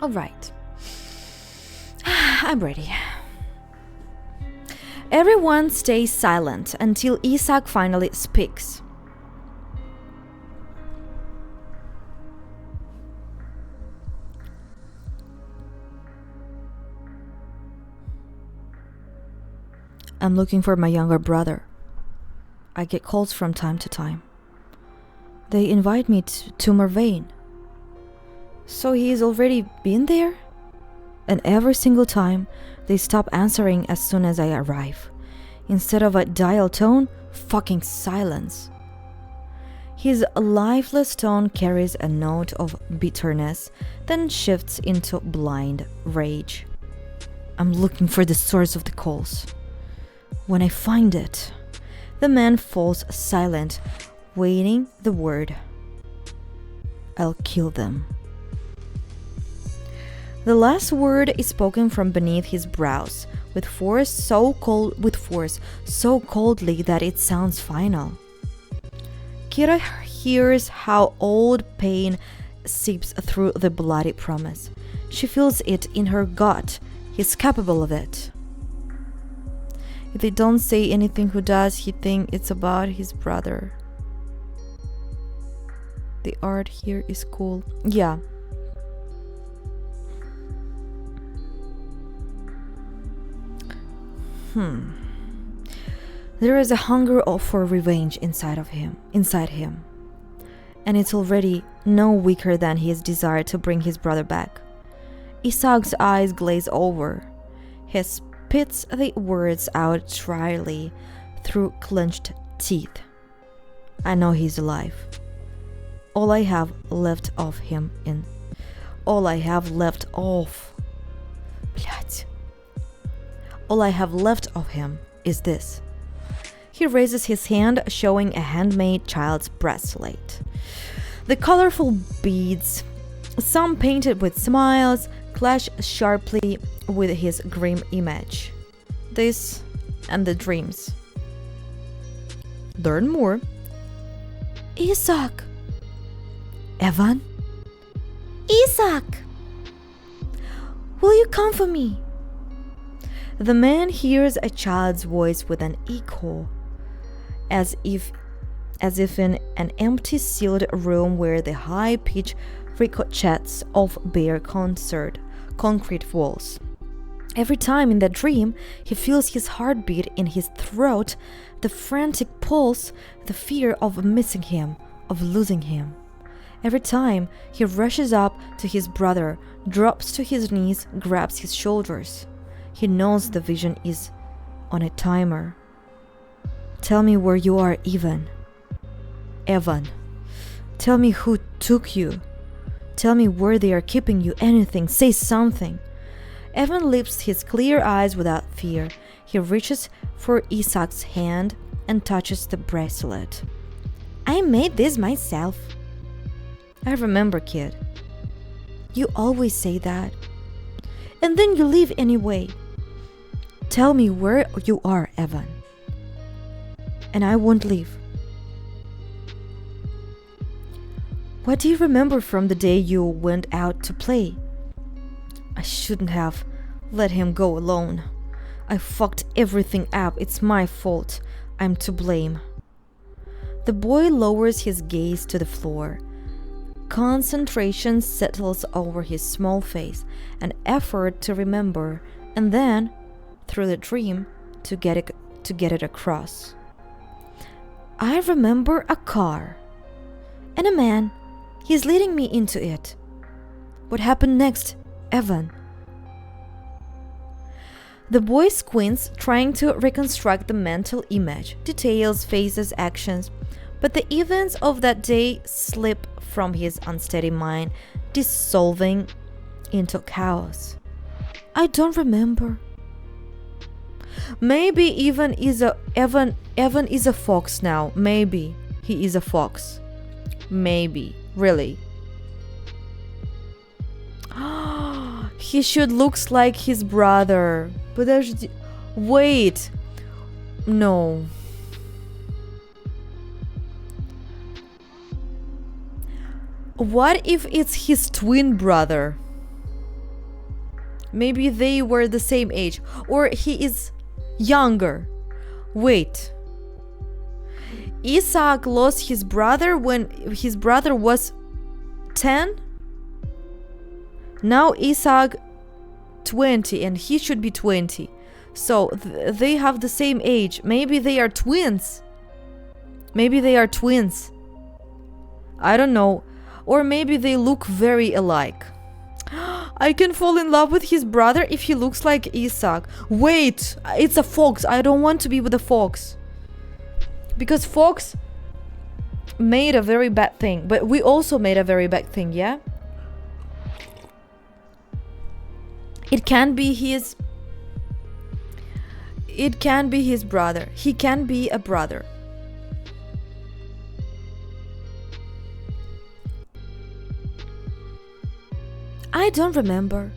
All right. I'm ready. Everyone stays silent until Isaac finally speaks. I'm looking for my younger brother. I get calls from time to time. They invite me to Morvaine. So he's already been there? And every single time, they stop answering as soon as I arrive. Instead of a dial tone, fucking silence. His lifeless tone carries a note of bitterness, then shifts into blind rage. I'm looking for the source of the calls. When I find it, the man falls silent, waiting the word. I'll kill them. The last word is spoken from beneath his brows, with force so coldly that it sounds final. Kira hears how old pain seeps through the bloody promise. She feels it in her gut. He's capable of it. If they don't say anything, who does he think it's about his brother? The art here is cool. Yeah. There is a hunger for revenge inside him. And it's already no weaker than his desire to bring his brother back. Isaac's eyes glaze over. He spits the words out dryly through clenched teeth. I know he's alive. All I have left of him is this. He raises his hand, showing a handmade child's bracelet. The colorful beads, some painted with smiles, clash sharply with his grim image. This and the dreams. Learn more. Isaac! Evan? Isaac! Will you come for me? The man hears a child's voice with an echo, as if in an empty sealed room where the high pitch ricochets off bare concrete walls. Every time in that dream, he feels his heartbeat in his throat, the frantic pulse, the fear of missing him, of losing him. Every time, he rushes up to his brother, drops to his knees, grabs his shoulders. He knows the vision is on a timer. Tell me where you are, Evan. Tell me who took you. Tell me where they are keeping you. Anything. Say something. Evan lifts his clear eyes without fear. He reaches for Isaac's hand and touches the bracelet. I made this myself. I remember, kid. You always say that. And then you leave anyway. Tell me where you are, Evan. And I won't leave. What do you remember from the day you went out to play? I shouldn't have let him go alone. I fucked everything up. It's my fault. I'm to blame. The boy lowers his gaze to the floor. Concentration settles over his small face, an effort to remember, and then, through the dream, to get it across. I remember a car. And a man. He's leading me into it. What happened next, Evan? The boy squints, trying to reconstruct the mental image, details, faces, actions, but the events of that day slip from his unsteady mind, dissolving into chaos. I don't remember. Maybe Evan is a fox now. Maybe he is a fox. Maybe. Really. He should looks like his brother. But there's... Wait. No. What if it's his twin brother? Maybe they were the same age. Or he is younger. Wait. Isaac lost his brother when his brother was 10? Now Isaac 20 and he should be 20. So they have the same age. Maybe they are twins. Maybe they are twins. I don't know. Or maybe they look very alike. I can fall in love with his brother if he looks like Isaac. Wait, it's a fox. I don't want to be with a fox. Because fox made a very bad thing. But we also made a very bad thing, yeah? It can be his... It can be his brother. He can be a brother. I don't remember.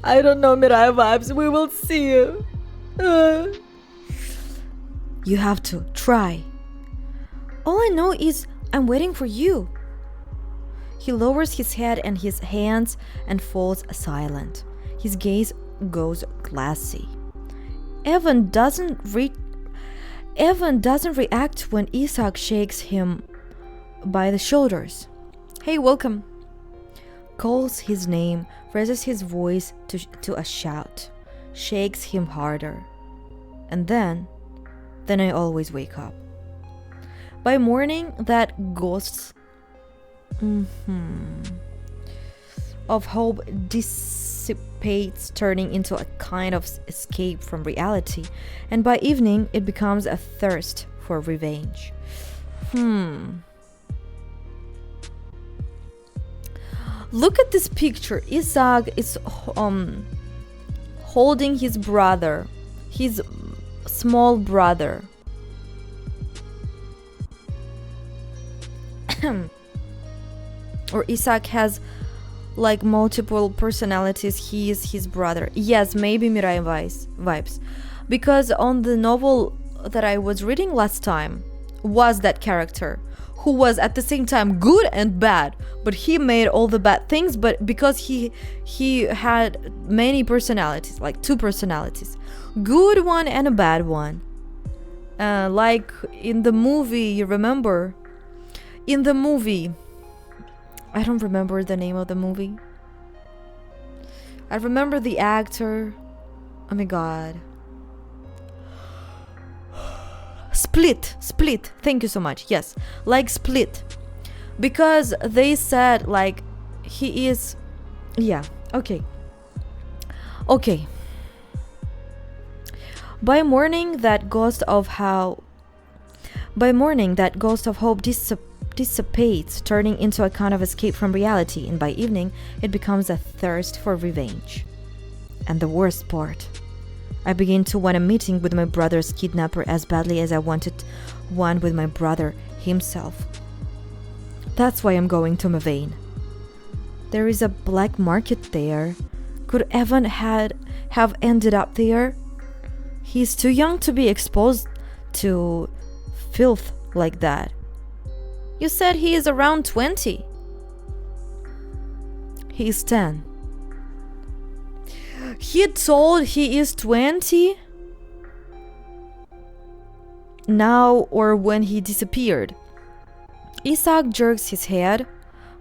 I don't know, Mirai vibes. We will see. You have to try. All I know is I'm waiting for you. He lowers his head and his hands and falls silent. His gaze goes glassy. Evan doesn't react when Isaac shakes him by the shoulders. Hey, welcome. Calls his name, raises his voice to a shout, shakes him harder. And then I always wake up. By morning, that ghost of hope dissipates, turning into a kind of escape from reality, and by evening it becomes a thirst for revenge. Look at this picture. Isaac is holding his brother, his small brother. Or Isaac has like multiple personalities. He is his brother. Yes, maybe Mirai vibes. Because on the novel that I was reading last time was that character who was at the same time good and bad, but he made all the bad things, but because he had many personalities, like 2 personalities, good one and a bad one. Like in the movie, you remember? In the movie, I don't remember the name of the movie. I remember the actor. Oh my god. Split. Thank you so much. Yes, like Split. Because they said like he is... Yeah, okay. By morning, that ghost of hope dissipates, turning into a kind of escape from reality, and by evening it becomes a thirst for revenge. And the worst part, I begin to want a meeting with my brother's kidnapper as badly as I wanted one with my brother himself. That's why I'm going to Morvaine. There is a black market there. Could Evan have ended up there? He's too young to be exposed to filth like that. You said he is around 20. He's 10. He told he is 20? Now or when he disappeared? Isaac jerks his head,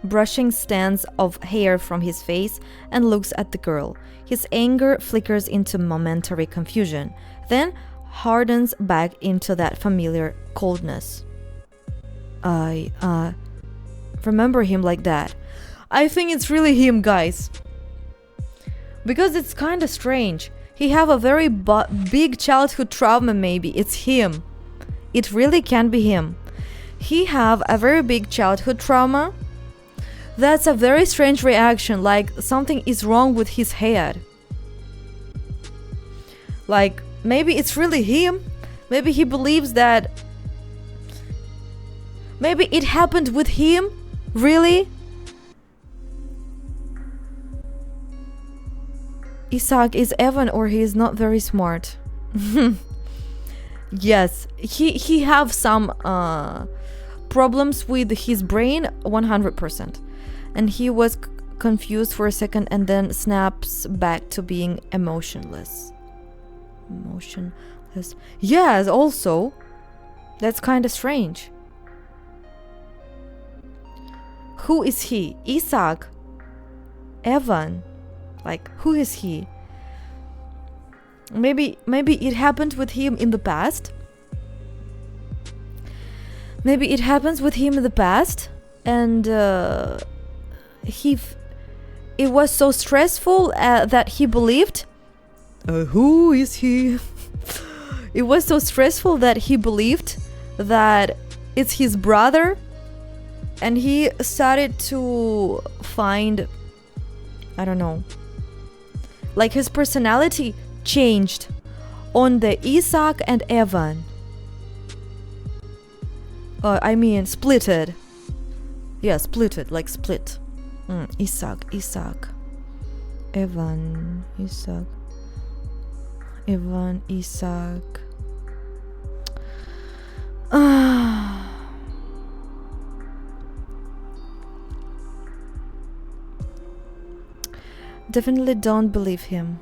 brushing strands of hair from his face, and looks at the girl. His anger flickers into momentary confusion, then hardens back into that familiar coldness. I remember him like that. I think it's really him, guys. Because it's kind of strange. He have a very big childhood trauma, maybe. It's him. It really can be him. He have a very big childhood trauma. That's a very strange reaction, like something is wrong with his head. Like, maybe it's really him. Maybe he believes that... Maybe it happened with him? Really? Isaac is Evan, or he is not very smart. Yes, he have some problems with his brain, 100%. And he was confused for a second and then snaps back to being emotionless. Yes, also. That's kind of strange. Who is he? Isaac? Evan? Like, who is he? Maybe it happened with him in the past. Maybe it happens with him in the past, and it was so stressful that he believed. Who is he? It was so stressful that he believed that it's his brother, and he started to find, I don't know, like his personality changed on the Isaac and Evan. Splitted. Yeah, splitted, like split. Isaac. Evan, Isaac. Evan, Isaac. Definitely don't believe him.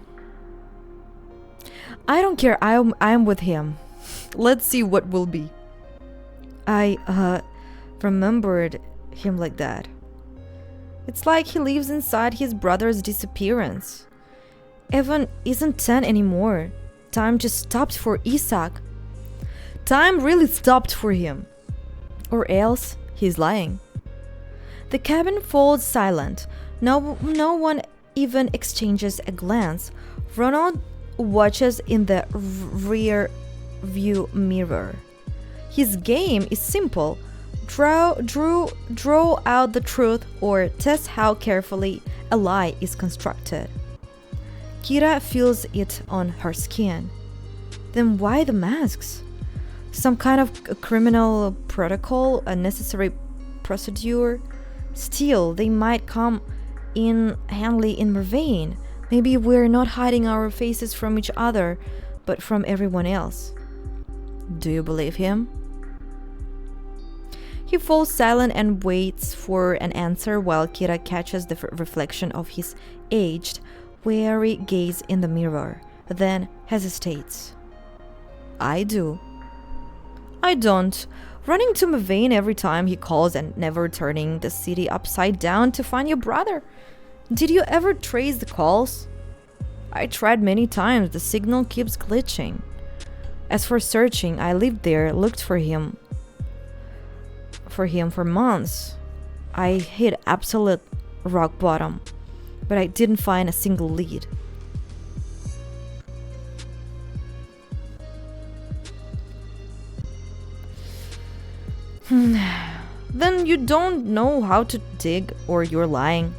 I don't care. I'm with him. Let's see what will be. I remembered him like that. It's like he lives inside his brother's disappearance. Evan isn't 10 anymore. Time just stopped for Isaac. Time really stopped for him. Or else he's lying. The cabin falls silent. No one even exchanges a glance. Ronald watches in the rear view mirror. His game is simple. Draw out the truth or test how carefully a lie is constructed. Kira feels it on her skin. Then why the masks? Some kind of a criminal protocol, a necessary procedure? Still, they might come in handy in Morvaine. Maybe we're not hiding our faces from each other, but from everyone else. Do you believe him? He falls silent and waits for an answer while Kira catches the reflection of his aged, weary gaze in the mirror, then hesitates. I do. I don't. Running to Morvaine every time he calls and never turning the city upside down to find your brother. Did you ever trace the calls? I tried many times. The signal keeps glitching. As for searching, I lived there, looked for him for months. I hit absolute rock bottom, but I didn't find a single lead. Then you don't know how to dig, or you're lying.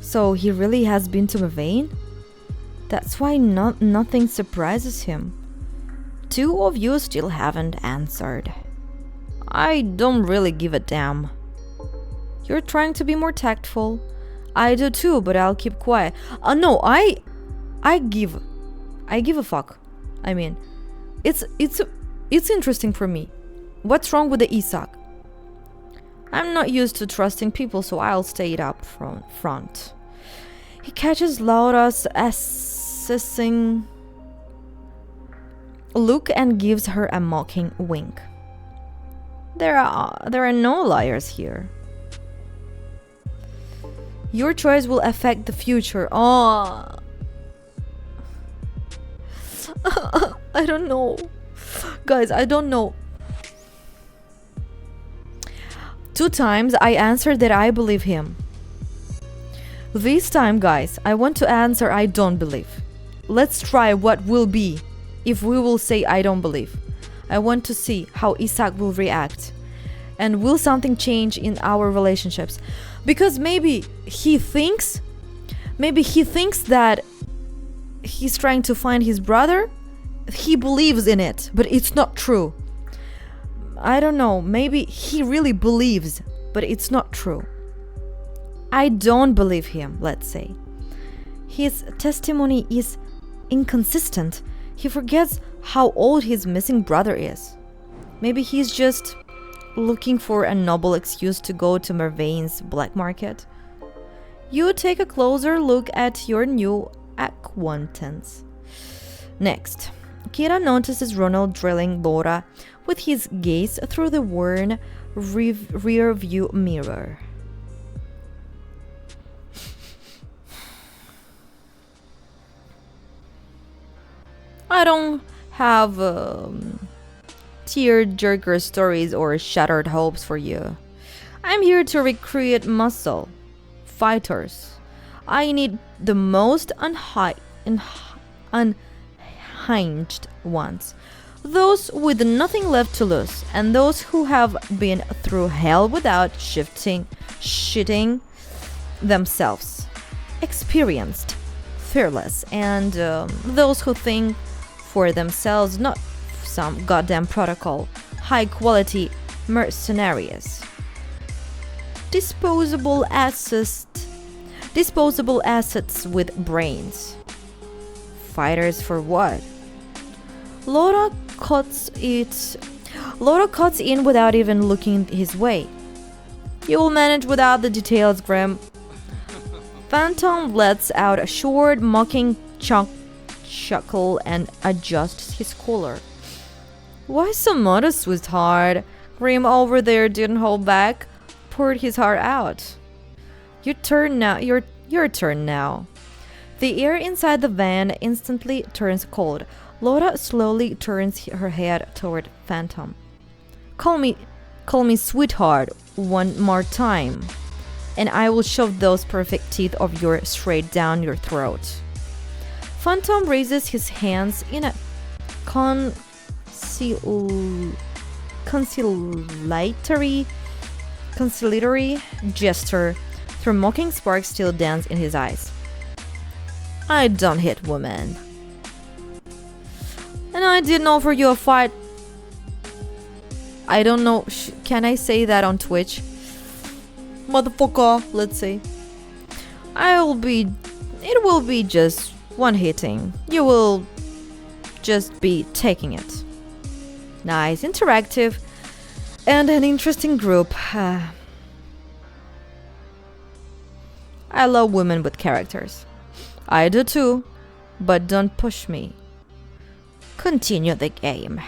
So he really has been to Morvaine? That's why nothing surprises him. Two of you still haven't answered. I don't really give a damn. You're trying to be more tactful. I do too, but I'll keep quiet. No, I give a fuck. I mean, it's interesting for me. What's wrong with the Isaac? I'm not used to trusting people, so I'll stay it up front. He catches Laura's assessing look and gives her a mocking wink. There are no liars here. Your choice will affect the future. Oh. I don't know. Guys, I don't know. 2 times I answered that I believe him. This time, guys, I want to answer I don't believe. Let's try what will be if we will say I don't believe. I want to see how Isaac will react. And will something change in our relationships? Because maybe he thinks that he's trying to find his brother. He believes in it, but it's not true. I don't know, maybe he really believes, but it's not true. I don't believe him, let's say. His testimony is inconsistent. He forgets how old his missing brother is. Maybe he's just looking for a noble excuse to go to Morvaine's black market. You take a closer look at your new acquaintance. Next, Kira notices Ronald drilling Laura with his gaze through the worn rear view mirror. I don't have tear-jerker stories or shattered hopes for you. I'm here to recruit muscle fighters. I need the most unhinged ones. Those with nothing left to lose, and those who have been through hell without shitting themselves. Experienced, fearless, and those who think for themselves, not some goddamn protocol. High quality mercenaries. Disposable assist. Disposable assets with brains. Fighters for what? Laura cuts in without even looking his way. You will manage without the details, Grim. Phantom lets out a short, mocking chuckle and adjusts his collar. Why so modest, sweetheart? Grim over there didn't hold back, poured his heart out. Your turn now. Your turn now. The air inside the van instantly turns cold. Laura slowly turns her head toward Phantom. Call me sweetheart one more time, and I will shove those perfect teeth of yours straight down your throat. Phantom raises his hands in a conciliatory gesture, though mocking sparks still dance in his eyes. I don't hit women. And I didn't offer you a fight. I don't know. Can I say that on Twitch? Motherfucker, let's say. It will be just one hitting. You will just be taking it. Nice, interactive, and an interesting group. I love women with characters. I do too, but don't push me. Continue the game.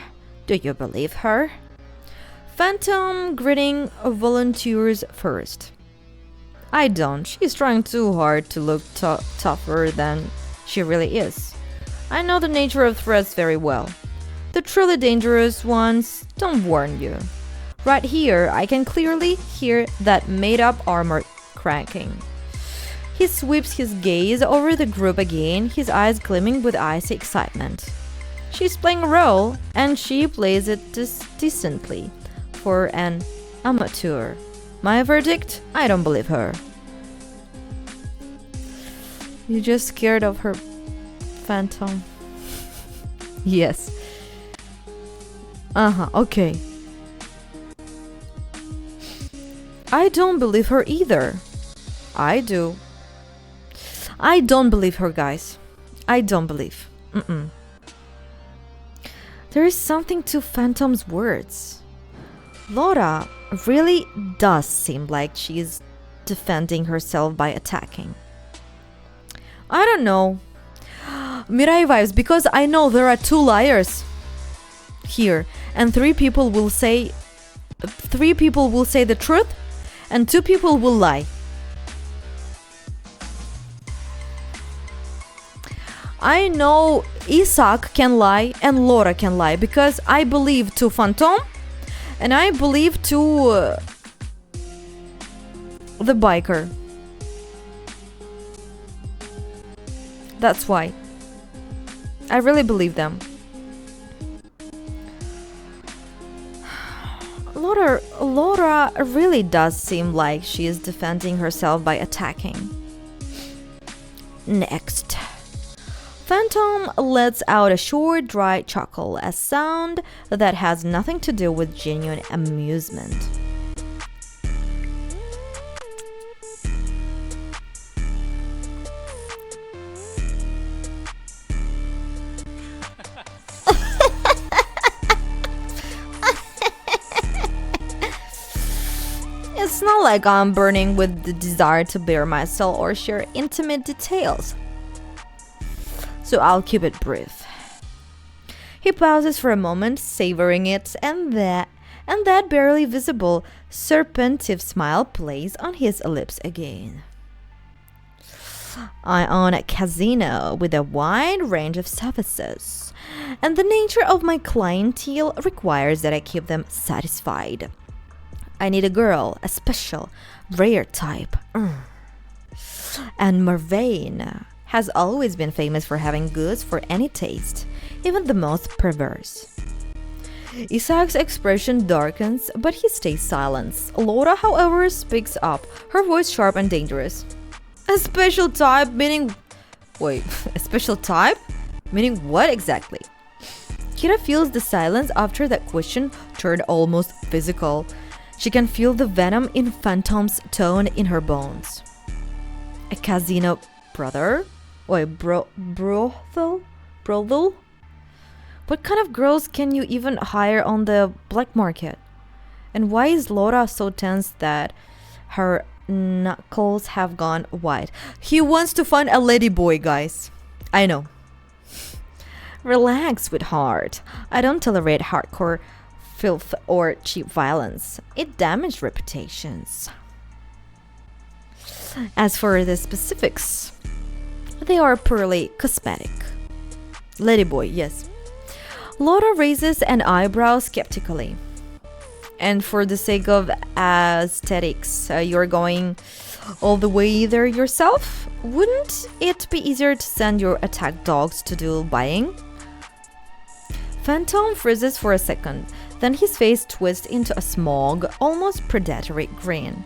Do you believe her? Phantom, grinning, volunteers first. I don't. She's trying too hard to look tougher than she really is. I know the nature of threats very well. The truly dangerous ones don't warn you. Right here, I can clearly hear that made-up armor cranking. He sweeps his gaze over the group again, his eyes gleaming with icy excitement. She's playing a role, and she plays it decently. For an amateur. My verdict? I don't believe her. You're just scared of her, Phantom. Yes. Okay. I don't believe her either. I do. I don't believe her, guys. I don't believe. There is something to Phantom's words. Laura really does seem like she is defending herself by attacking. I don't know. Mirai vibes, because I know there are 2 liars here, and 3 people will say the truth, and 2 people will lie. I know Isaac can lie and Laura can lie, because I believe to Phantom and I believe to the biker. That's why. I really believe them. Laura really does seem like she is defending herself by attacking. Next. Phantom lets out a short, dry chuckle, a sound that has nothing to do with genuine amusement. It's not like I'm burning with the desire to bare my soul or share intimate details. So I'll keep it brief. He pauses for a moment, savoring it, and that barely visible serpentive smile plays on his lips again. I own a casino with a wide range of services, and the nature of my clientele requires that I keep them satisfied. I need a girl, a special, rare type. And Morvaine has always been famous for having goods for any taste, even the most perverse. Isaac's expression darkens, but he stays silent. Laura, however, speaks up, her voice sharp and dangerous. A special type meaning... Wait, a special type? Meaning what exactly? Kira feels the silence after that question turned almost physical. She can feel the venom in Phantom's tone in her bones. a casino brother? Wait, brothel? Brothel? What kind of girls can you even hire on the black market? And why is Laura so tense that her knuckles have gone white? He wants to find a ladyboy, guys. I know. Relax, sweetheart. I don't tolerate hardcore filth or cheap violence. It damages reputations. As for the specifics, they are purely cosmetic. Ladyboy, yes. Laura raises an eyebrow skeptically. And for the sake of aesthetics, you're going all the way there yourself? Wouldn't it be easier to send your attack dogs to do buying? Phantom freezes for a second, then his face twists into a smug, almost predatory grin.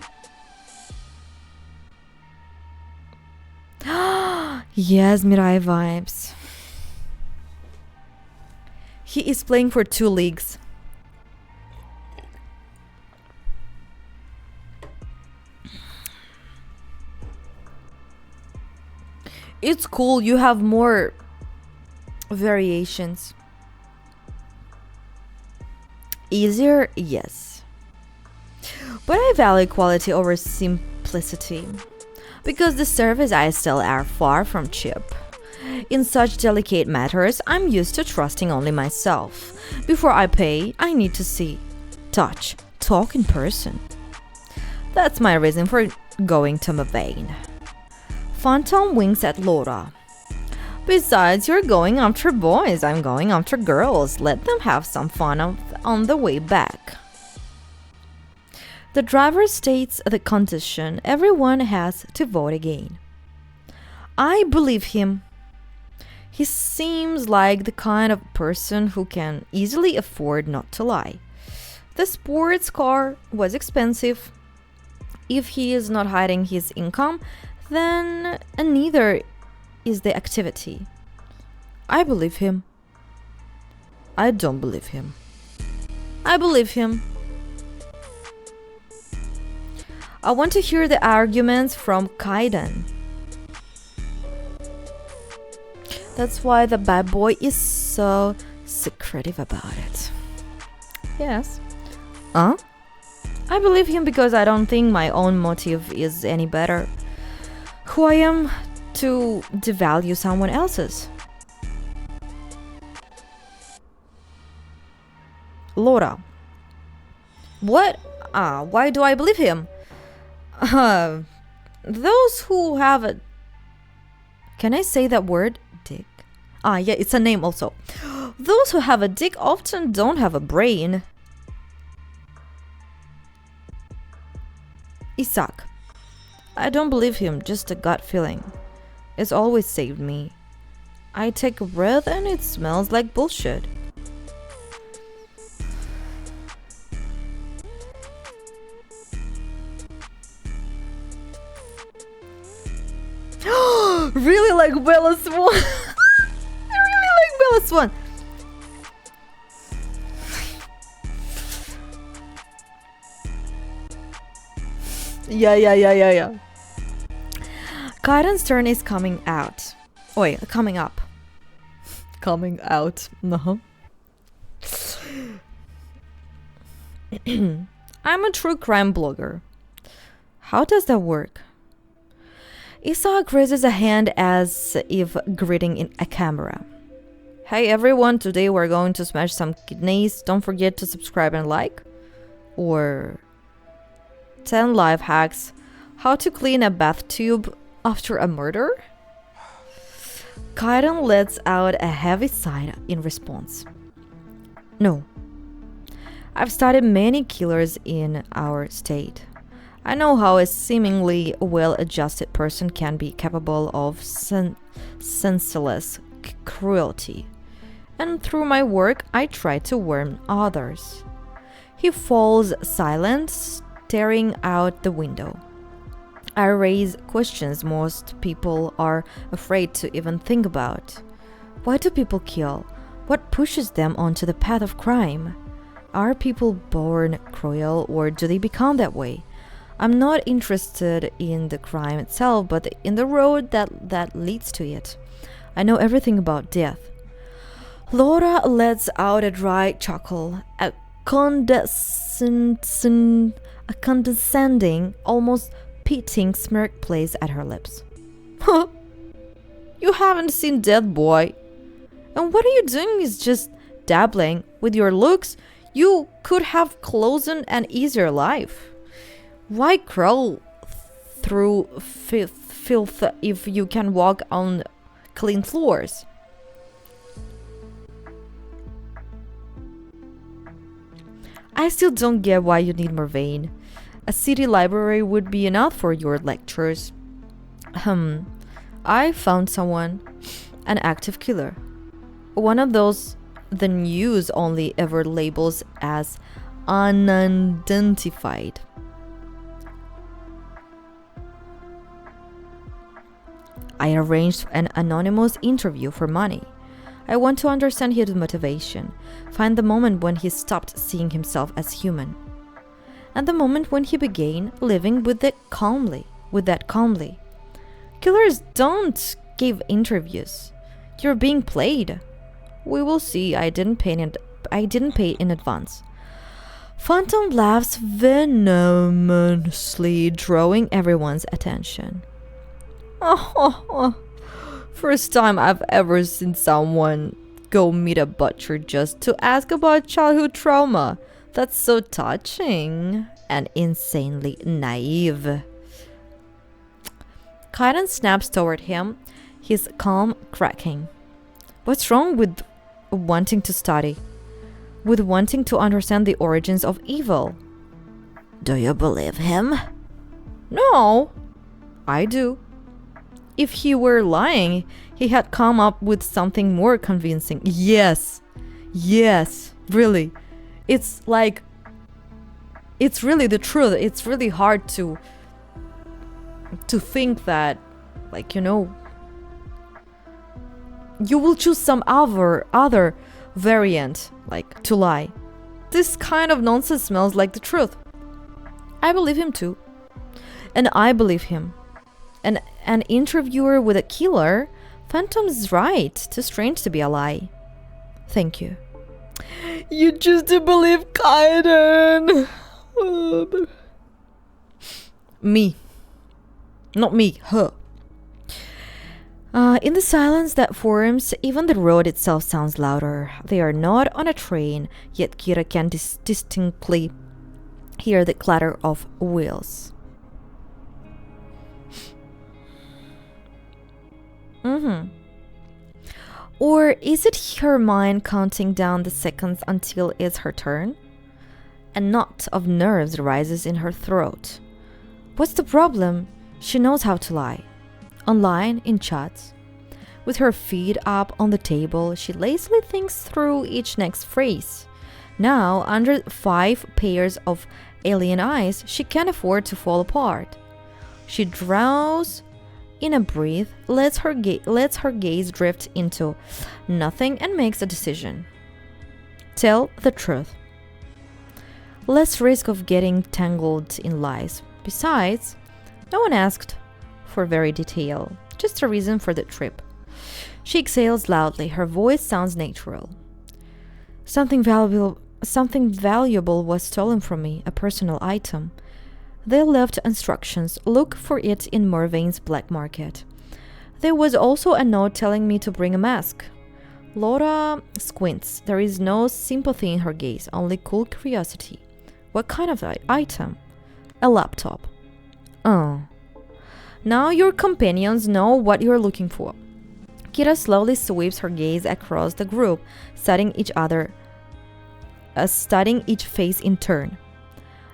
Yes, Mirai vibes. He is playing for 2 leagues. It's cool, you have more variations. Easier? Yes. But I value quality over simplicity. Because the service I sell are far from cheap. In such delicate matters, I'm used to trusting only myself. Before I pay, I need to see, touch, talk in person. That's my reason for going to Morvaine. Phantom winks at Laura. Besides, you're going after boys, I'm going after girls. Let them have some fun on the way back. The driver states the condition. Everyone has to vote again. I believe him. He seems like the kind of person who can easily afford not to lie. The sports car was expensive. If he is not hiding his income, then neither is the activity. I believe him. I don't believe him. I believe him. I want to hear the arguments from Kaiden. That's why the bad boy is so secretive about it. Yes. Huh? I believe him because I don't think my own motive is any better. Who I am to devalue someone else's. Laura. What? Why do I believe him? Those who have a... Can I say that word? Dick. Yeah, it's a name also. Those who have a dick often don't have a brain. Isaac. I don't believe him, just a gut feeling. It's always saved me. I take a breath and it smells like bullshit. Really like Bella Swan. I really like Bella Swan. Yeah. Kaiden's turn is coming out. Wait, coming up. Coming out. I'm a true crime blogger. How does that work? Isaac raises a hand as if greeting in a camera. Hey everyone, today we're going to smash some kidneys. Don't forget to subscribe and like. Or 10 life hacks. How to clean a bathtub after a murder? Kaiden lets out a heavy sigh in response. No. I've studied many killers in our state. I know how a seemingly well-adjusted person can be capable of senseless cruelty. And through my work, I try to warn others. He falls silent, staring out the window. I raise questions most people are afraid to even think about. Why do people kill? What pushes them onto the path of crime? Are people born cruel or do they become that way? I'm not interested in the crime itself, but in the road that leads to it. I know everything about death. Laura lets out a dry chuckle. A condescending, almost pitying smirk plays at her lips. You haven't seen Dead Boy. And what are you doing is just dabbling with your looks. You could have chosen an easier life. Why crawl through filth if you can walk on clean floors? I still don't get why you need Morvaine. A city library would be enough for your lectures. I found someone, an active killer. One of those the news only ever labels as unidentified. I arranged an anonymous interview for money. I want to understand his motivation, find the moment when he stopped seeing himself as human, and the moment when he began living with that calmly. Killers don't give interviews. You're being played. We will see. I didn't pay in advance. Phantom laughs venomously, drawing everyone's attention. First time I've ever seen someone go meet a butcher just to ask about childhood trauma. That's so touching and insanely naive. Kaiden snaps toward him, his calm cracking. What's wrong with wanting to study? With wanting to understand the origins of evil? Do you believe him? No, I do. If he were lying, he had come up with something more convincing. Yes, really. It's like, it's really the truth. It's really hard to think that, like, you know, you will choose some other variant, like, to lie. This kind of nonsense smells like the truth. I believe him too. And I believe him. An interviewer with a killer? Phantom's right. Too strange to be a lie. Thank you. You choose to believe Kaiden. Me. Not me, her. In the silence that forms, even the road itself sounds louder. They are not on a train, yet Kira can distinctly hear the clatter of wheels. Or is it her mind counting down the seconds until it's her turn? A knot of nerves rises in her throat. What's the problem? She knows how to lie. Online, in chats. With her feet up on the table, she lazily thinks through each next phrase. Now, under 5 pairs of alien eyes, she can't afford to fall apart. She draws in a breath, lets her gaze drift into nothing and makes a decision. Tell the truth. Less risk of getting tangled in lies. Besides, no one asked for very detail, just a reason for the trip. She exhales loudly. Her voice sounds natural. Something valuable was stolen from me, a personal item. They left instructions. Look for it in Morvaine's black market. There was also a note telling me to bring a mask. Laura squints. There is no sympathy in her gaze, only cool curiosity. What kind of item? A laptop. Oh. Now your companions know what you're looking for. Kira slowly sweeps her gaze across the group, studying each face in turn.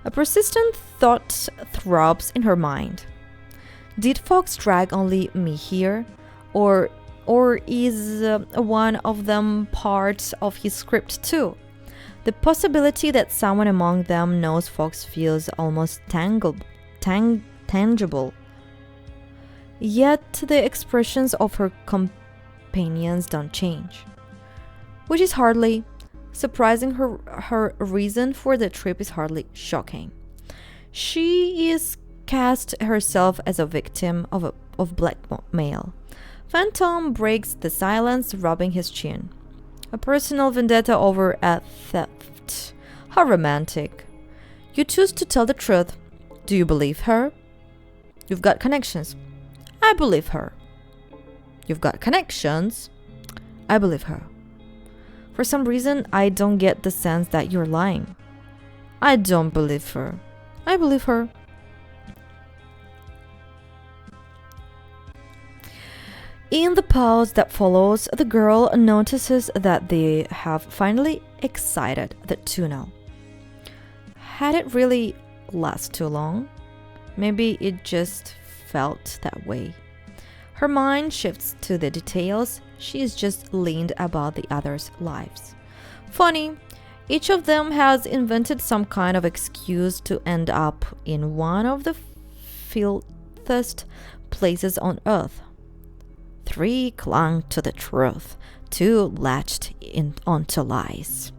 A persistent thought throbs in her mind. Did Fox drag only me here? Or is one of them part of his script too? The possibility that someone among them knows Fox feels almost tangible. Yet the expressions of her companions don't change. Which is hardly surprising. Her reason for the trip is hardly shocking. She is cast herself as a victim of blackmail. Phantom breaks the silence, rubbing his chin. A personal vendetta over a theft. How romantic. You choose to tell the truth. Do you believe her? You've got connections. I believe her. You've got connections. I believe her. For some reason, I don't get the sense that you're lying. I don't believe her. I believe her. In the pause that follows, the girl notices that they have finally excited the tunnel. Had it really last too long? Maybe it just felt that way. Her mind shifts to the details. She is just leaned about the others' lives. Funny, each of them has invented some kind of excuse to end up in one of the filthiest places on earth. 3 clung to the truth, 2 latched onto lies.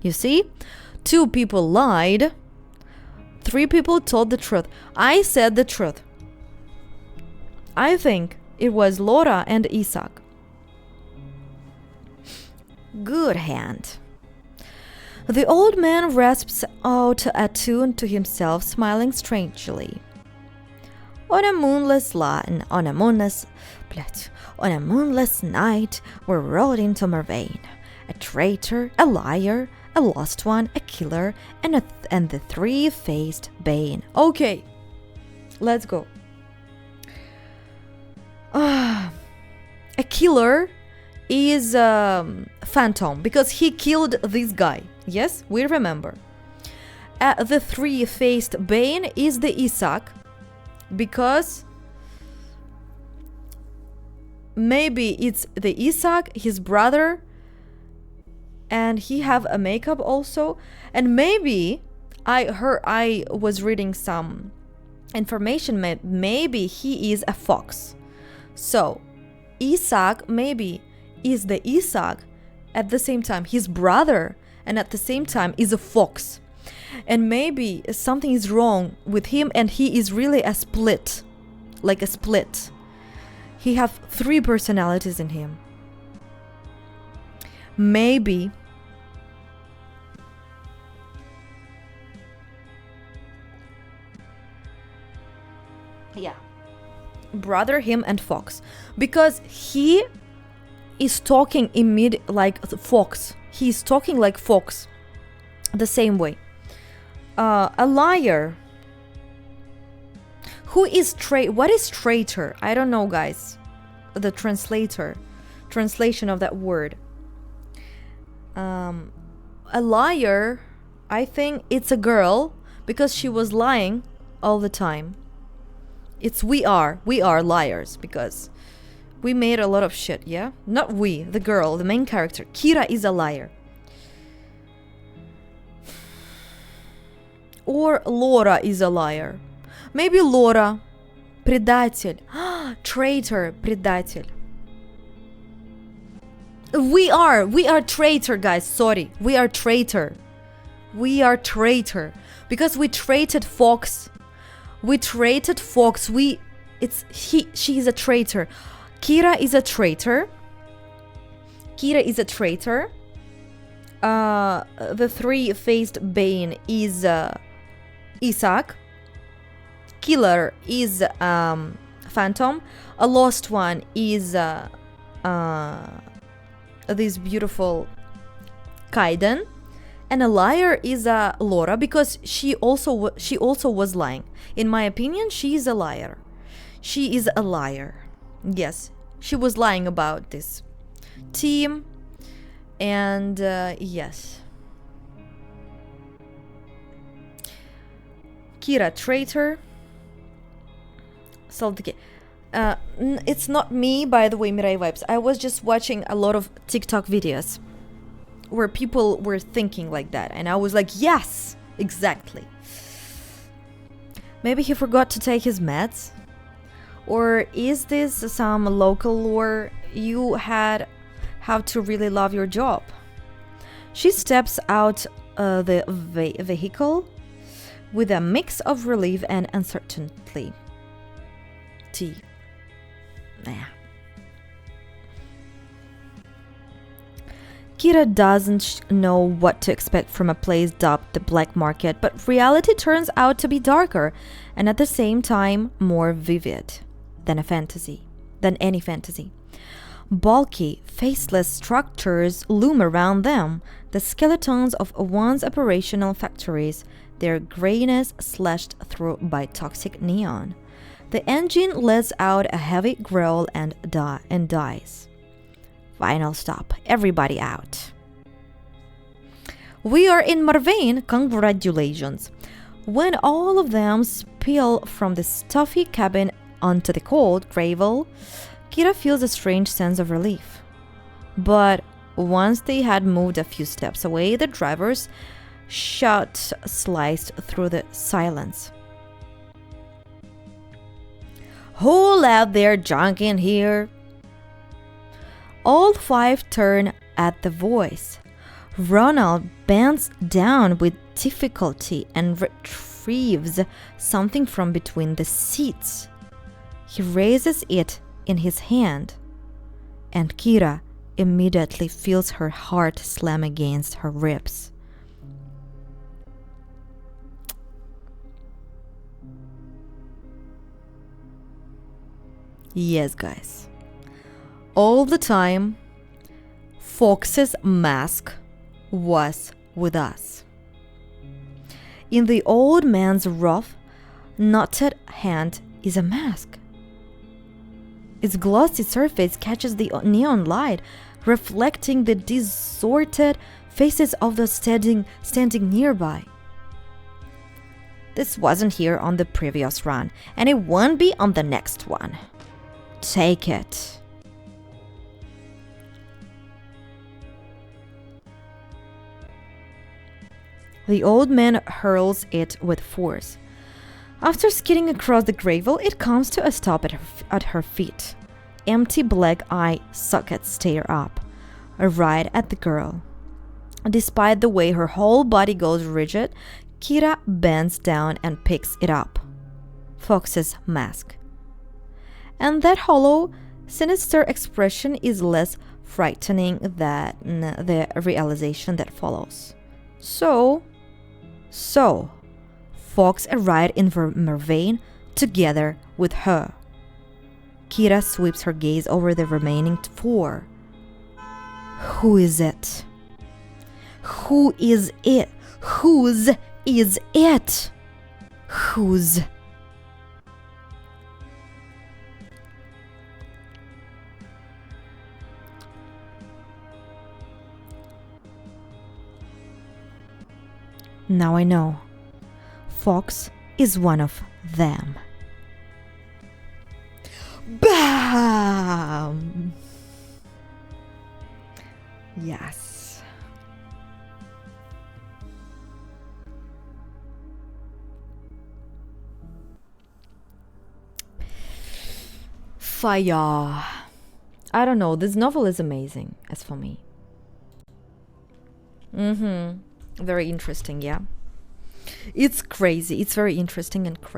You see? 2 people lied. 3 people told the truth. I said the truth. I think it was Laura and Isaac. Good hand. The old man rasps out a tune to himself, smiling strangely. On a moonless night, we rode into Morvaine. A traitor, a liar, a lost one, a killer, and the 3-faced Bane. Okay, let's go. A killer is Phantom because he killed this guy. Yes, we remember. The 3-faced Bane is the Isaac because maybe it's the Isaac, his brother, and he have a makeup also. And maybe I was reading some information. Maybe he is a fox. So Isaac maybe is the Isaac at the same time his brother, and at the same time is a fox. And maybe something is wrong with him and he is really a split, like a split. He have 3 personalities in him. Maybe brother, him and fox, because he is talking like fox. He's talking like fox the same way. A liar. Who is what is traitor? I don't know, guys. The translation of that word. A liar, I think it's a girl because she was lying all the time. We are liars because we made a lot of shit, yeah? Not we, the girl, the main character. Kira is a liar. Or Laura is a liar. Maybe Laura. Предатель. Traitor. Предатель. We are traitor, guys. Sorry. We are traitor. Because we traded Fox. She is a traitor. Kira is a traitor. The 3-faced Bane is Isaac. Killer is Phantom. A lost one is this beautiful Kaiden. And a liar is Laura because she also was lying. In my opinion, she is a liar. She is a liar. Yes, she was lying about this team. And yes. Kira, traitor. It's not me, by the way, Mirai Vibes. I was just watching a lot of TikTok videos where people were thinking like that. And I was like, yes, exactly. Maybe he forgot to take his meds? Or is this some local lore? You have to really love your job. She steps out the vehicle, with a mix of relief and uncertainty. Kira doesn't know what to expect from a place dubbed the black market, but reality turns out to be darker and at the same time more vivid than any fantasy. Bulky, faceless structures loom around them, the skeletons of once operational factories, their grayness slashed through by toxic neon. The engine lets out a heavy growl and dies. Final stop. Everybody out. We are in Morvaine. Congratulations. When all of them spill from the stuffy cabin onto the cold gravel, Kira feels a strange sense of relief. But once they had moved a few steps away, the driver's shout sliced through the silence. Who left their junk in here? All five turn at the voice. Ronald bends down with difficulty and retrieves something from between the seats. He raises it in his hand, and Kira immediately feels her heart slam against her ribs. Yes, guys. All the time, Fox's mask was with us. In the old man's rough, knotted hand is a mask. Its glossy surface catches the neon light, reflecting the distorted faces of those standing nearby. This wasn't here on the previous run, and it won't be on the next one. Take it. The old man hurls it with force. After skidding across the gravel, it comes to a stop at her feet. Empty black eye sockets stare up, right at the girl. Despite the way her whole body goes rigid, Kira bends down and picks it up. Fox's mask. And that hollow, sinister expression is less frightening than the realization that follows. So, Fox arrived in Morvaine together with her. Kira sweeps her gaze over the remaining four. Who is it? Who is it? Whose is it? Whose? Now I know. Fox is one of them. Bam! Yes. Fire. I don't know. This novel is amazing, as for me. Very interesting, yeah. It's crazy. It's very interesting and crazy.